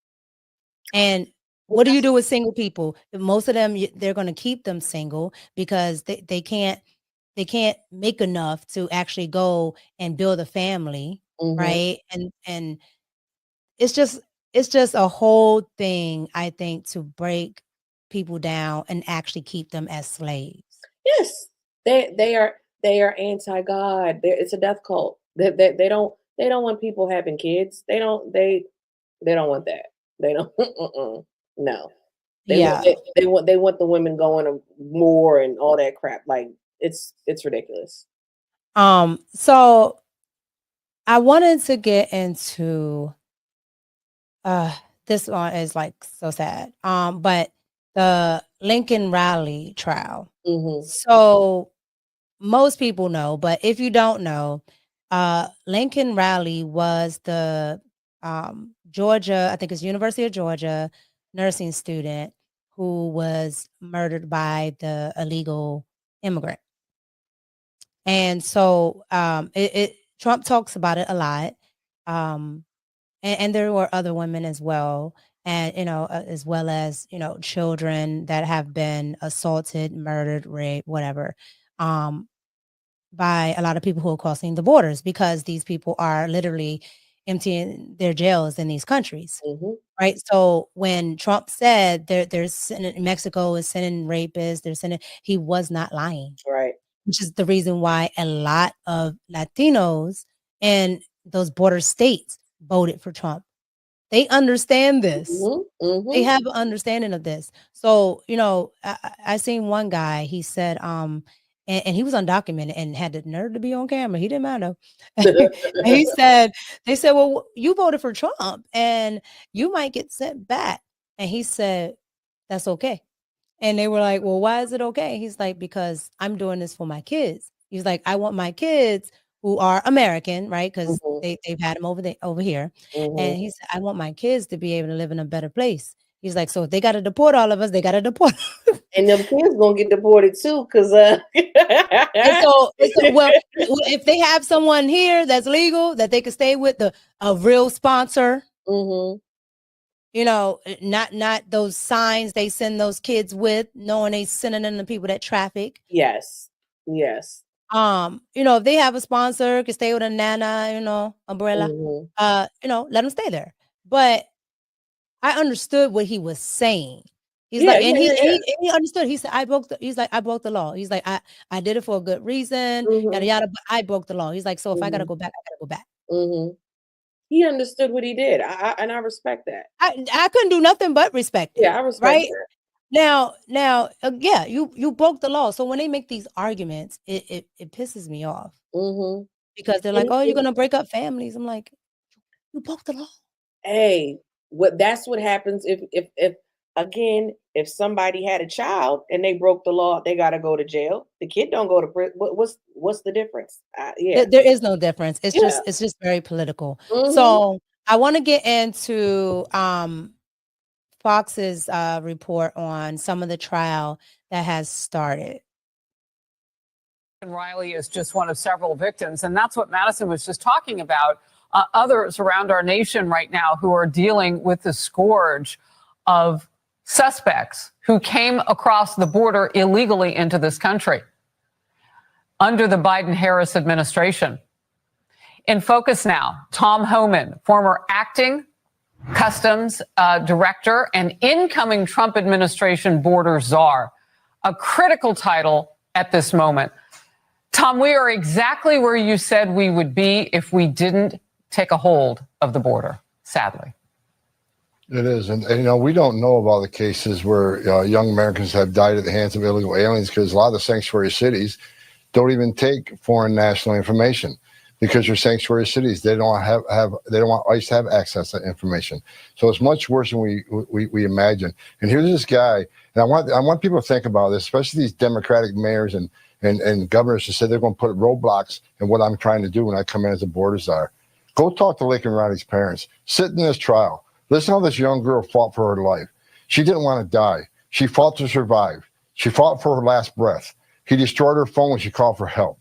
And what do you do with single people? Most of them, they're going to keep them single because they can't make enough to actually go and build a family, right? And it's just a whole thing, I think, to break people down and actually keep them as slaves. Yes, they are anti-God. It's a death cult. They don't want people having kids. They don't want that. They don't. No. They want the women going to war and all that crap. Like it's ridiculous. So I wanted to get into this one is like so sad. But the Lincoln Raleigh trial. So most people know, but if you don't know, Lincoln Raleigh was the Georgia, I think it's University of Georgia nursing student who was murdered by the illegal immigrant. And so Trump talks about it a lot. And there were other women as well. And, as well as, children that have been assaulted, murdered, raped, whatever, by a lot of people who are crossing the borders because these people are literally emptying their jails in these countries. Right. So when Trump said Mexico is sending rapists, he was not lying. Right. Which is the reason why a lot of Latinos in those border states voted for Trump. They understand this. They have an understanding of this. So, I seen one guy, he said, and he was undocumented and had the nerve to be on camera. He didn't mind though. They said, well, you voted for Trump and you might get sent back. And he said, that's okay. And they were like, well, why is it okay? He's like, because I'm doing this for my kids. He's like, I want my kids who are American, right? Because they've had them over here. And he said, I want my kids to be able to live in a better place. He's like, so if they got to deport all of us, they got to deport. And them kids gonna get deported too, because well, if they have someone here that's legal that they could stay with, a real sponsor, not those signs they send those kids with, knowing they sending them to people that traffic. Yes. If they have a sponsor, could stay with a nana, umbrella, let them stay there. But I understood what he was saying. He's he understood. He said, I broke the law. He's like, I did it for a good reason, yada yada, but I broke the law. He's like, so if I gotta go back, I gotta go back. He understood what he did. And I respect that. I couldn't do nothing but respect it. Yeah, I respect that. Now, you broke the law. So when they make these arguments, it pisses me off because they're like, oh, you're gonna break up families. I'm like, you broke the law. Hey, that's what happens if somebody had a child and they broke the law, they got to go to jail. The kid don't go to prison. What's the difference? There is no difference. It's just very political. So I want to get into Fox's report on some of the trial that has started. Riley is just one of several victims, and that's what Madison was just talking about. Others around our nation right now who are dealing with the scourge of suspects who came across the border illegally into this country under the Biden-Harris administration. In focus now, Tom Homan, former acting customs director and incoming Trump administration border czar, a critical title at this moment. Tom, we are exactly where you said we would be if we didn't take a hold of the border, sadly. It is. And we don't know about the cases where young Americans have died at the hands of illegal aliens because a lot of the sanctuary cities don't even take foreign national information. because they're sanctuary cities. They don't they don't want ICE to have access to information. So it's much worse than we imagine. And here's this guy, and I want people to think about this, especially these Democratic mayors and governors who said they're going to put roadblocks in what I'm trying to do when I come in as a border czar. Go talk to Laken Riley's parents. Sit in this trial. Listen how this young girl fought for her life. She didn't want to die. She fought to survive. She fought for her last breath. He destroyed her phone when she called for help.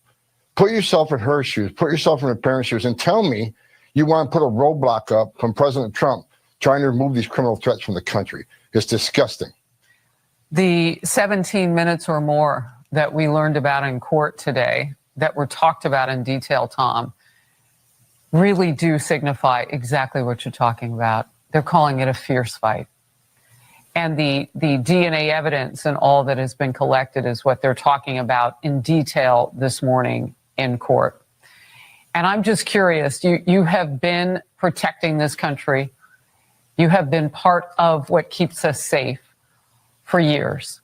Put yourself in her shoes. Put yourself in her parents' shoes, and tell me you want to put a roadblock up from President Trump trying to remove these criminal threats from the country. It's disgusting. The 17 minutes or more that we learned about in court today, that were talked about in detail, Tom, really do signify exactly what you're talking about. They're calling it a fierce fight. And the DNA evidence and all that has been collected is what they're talking about in detail this morning in court. And I'm just curious, you have been protecting this country. You have been part of what keeps us safe for years.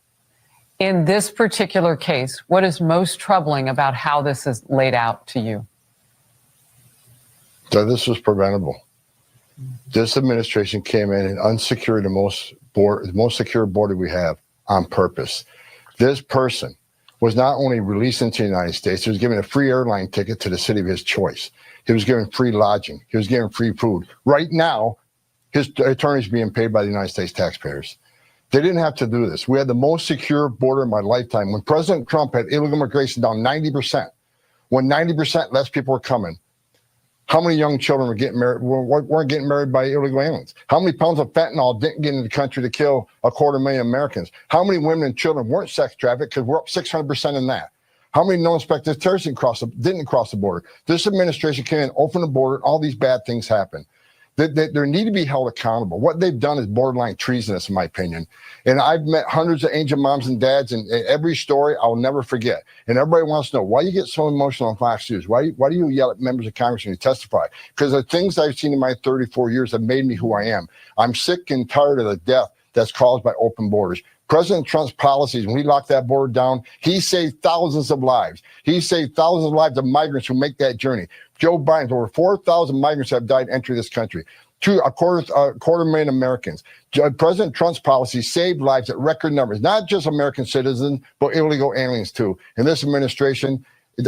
In this particular case, what is most troubling about how this is laid out to you? So this was preventable. This administration came in and unsecured the most secure border we have on purpose. This person was not only released into the United States, he was given a free airline ticket to the city of his choice. He was given free lodging. He was given free food. Right now, his attorney's being paid by the United States taxpayers. They didn't have to do this. We had the most secure border in my lifetime. When President Trump had illegal immigration down 90%, when 90% less people were coming, how many young children were getting married, weren't getting married by illegal aliens? How many pounds of fentanyl didn't get into the country to kill 250,000 Americans? How many women and children weren't sex trafficked, because we're up 600% in that? How many non-suspected terrorists didn't cross the border? This administration came in, opened the border, and all these bad things happened. They need to be held accountable. What they've done is borderline treasonous, in my opinion. And I've met hundreds of angel moms and dads, and every story I'll never forget. And everybody wants to know, why you get so emotional on Fox News? Why do you yell at members of Congress when you testify? Because the things I've seen in my 34 years have made me who I am. I'm sick and tired of the death that's caused by open borders. President Trump's policies, when he locked that border down, he saved thousands of lives. He saved thousands of lives of migrants who make that journey. Joe Biden's over 4,000 migrants have died entering this country. A quarter million Americans. President Trump's policy saved lives at record numbers, not just American citizens, but illegal aliens too. And this administration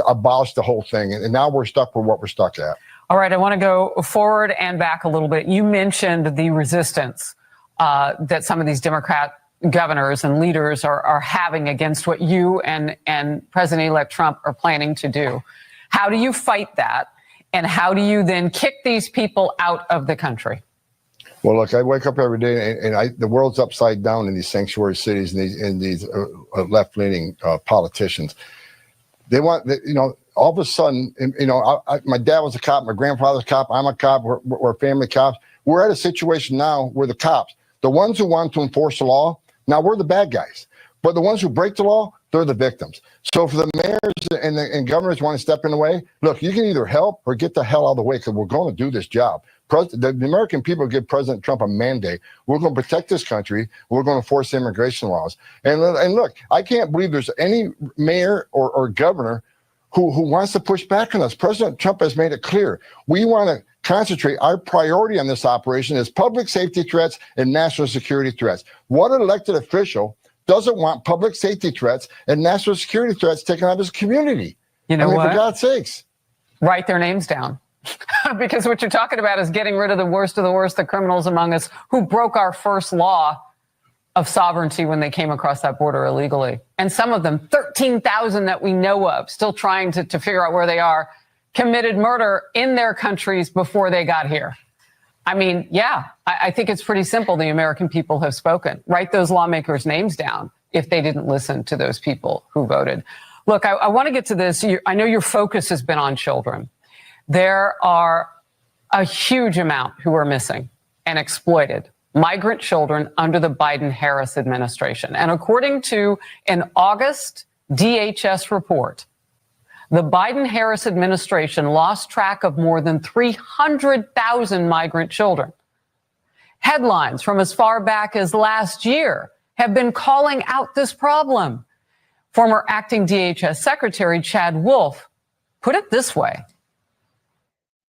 abolished the whole thing. And now we're stuck with what we're stuck at. All right, I want to go forward and back a little bit. You mentioned the resistance that some of these Democrat governors and leaders are having against what you and President-elect Trump are planning to do. How do you fight that? And how do you then kick these people out of the country? Well, look, I wake up every day and the world's upside down in these sanctuary cities and these left-leaning politicians. They want, all of a sudden, my dad was a cop, my grandfather's a cop, I'm a cop, we're family cops. We're at a situation now where the cops, the ones who want to enforce the law, now we're the bad guys. But the ones who break the law, they're the victims. So for the mayors and governors want to step in the way, look, you can either help or get the hell out of the way, because we're going to do this job. The American people give President Trump a mandate. We're going to protect this country. We're going to force immigration laws. And look, I can't believe there's any mayor or governor who wants to push back on us. President Trump has made it clear. We want to concentrate. Our priority on this operation is public safety threats and national security threats. What elected official doesn't want public safety threats and national security threats taken out of his community? You know what? For God's sakes. Write their names down. Because what you're talking about is getting rid of the worst, the criminals among us who broke our first law of sovereignty when they came across that border illegally. And some of them, 13,000 that we know of, still trying to figure out where they are, committed murder in their countries before they got here. I mean, yeah, I think it's pretty simple. The American people have spoken. Write those lawmakers' names down if they didn't listen to those people who voted. Look, I want to get to this. I know your focus has been on children. There are a huge amount who are missing and exploited, migrant children under the Biden-Harris administration. And according to an August DHS report, the Biden-Harris administration lost track of more than 300,000 migrant children. Headlines from as far back as last year have been calling out this problem. Former acting DHS Secretary Chad Wolf put it this way.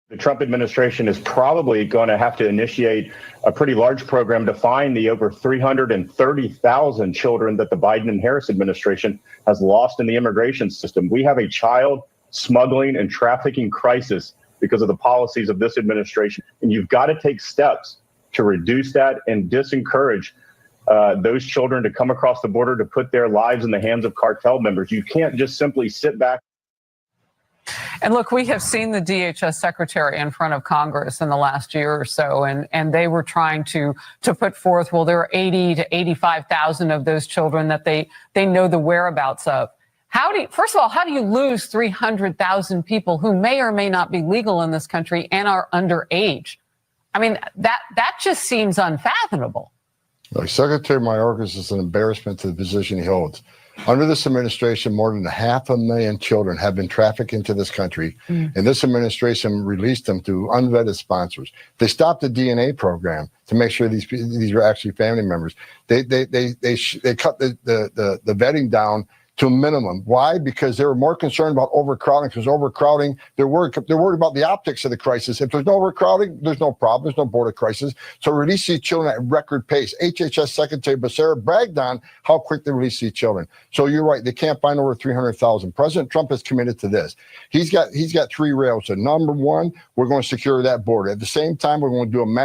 The Trump administration is probably going to have to initiate a pretty large program to find the over 330,000 children that the Biden and Harris administration has lost in the immigration system. We have a child smuggling and trafficking crisis because of the policies of this administration. And you've got to take steps to reduce that and disencourage those children to come across the border to put their lives in the hands of cartel members. You can't just simply sit back. And look, we have seen the DHS secretary in front of Congress in the last year or so, and they were trying to put forth, well, there are 80 to 85,000 of those children that they know the whereabouts of. First of all, how do you lose 300,000 people who may or may not be legal in this country and are underage? I mean, that just seems unfathomable. Look, Secretary Mayorkas is an embarrassment to the position he holds. Under this administration, more than 500,000 children have been trafficked into this country, and this administration released them to unvetted sponsors. They stopped the DNA program to make sure these are actually family members. They cut the vetting down to a minimum. Why? Because they were more concerned about overcrowding. Because overcrowding, they're worried about the optics of the crisis. If there's no overcrowding, there's no problem. There's no border crisis. So release these children at record pace. HHS Secretary Becerra bragged on how quick they release these children. So you're right. They can't find over 300,000. President Trump is committed to this. He's got 3 rails. So number one, we're going to secure that border. At the same time, we're going to do a mass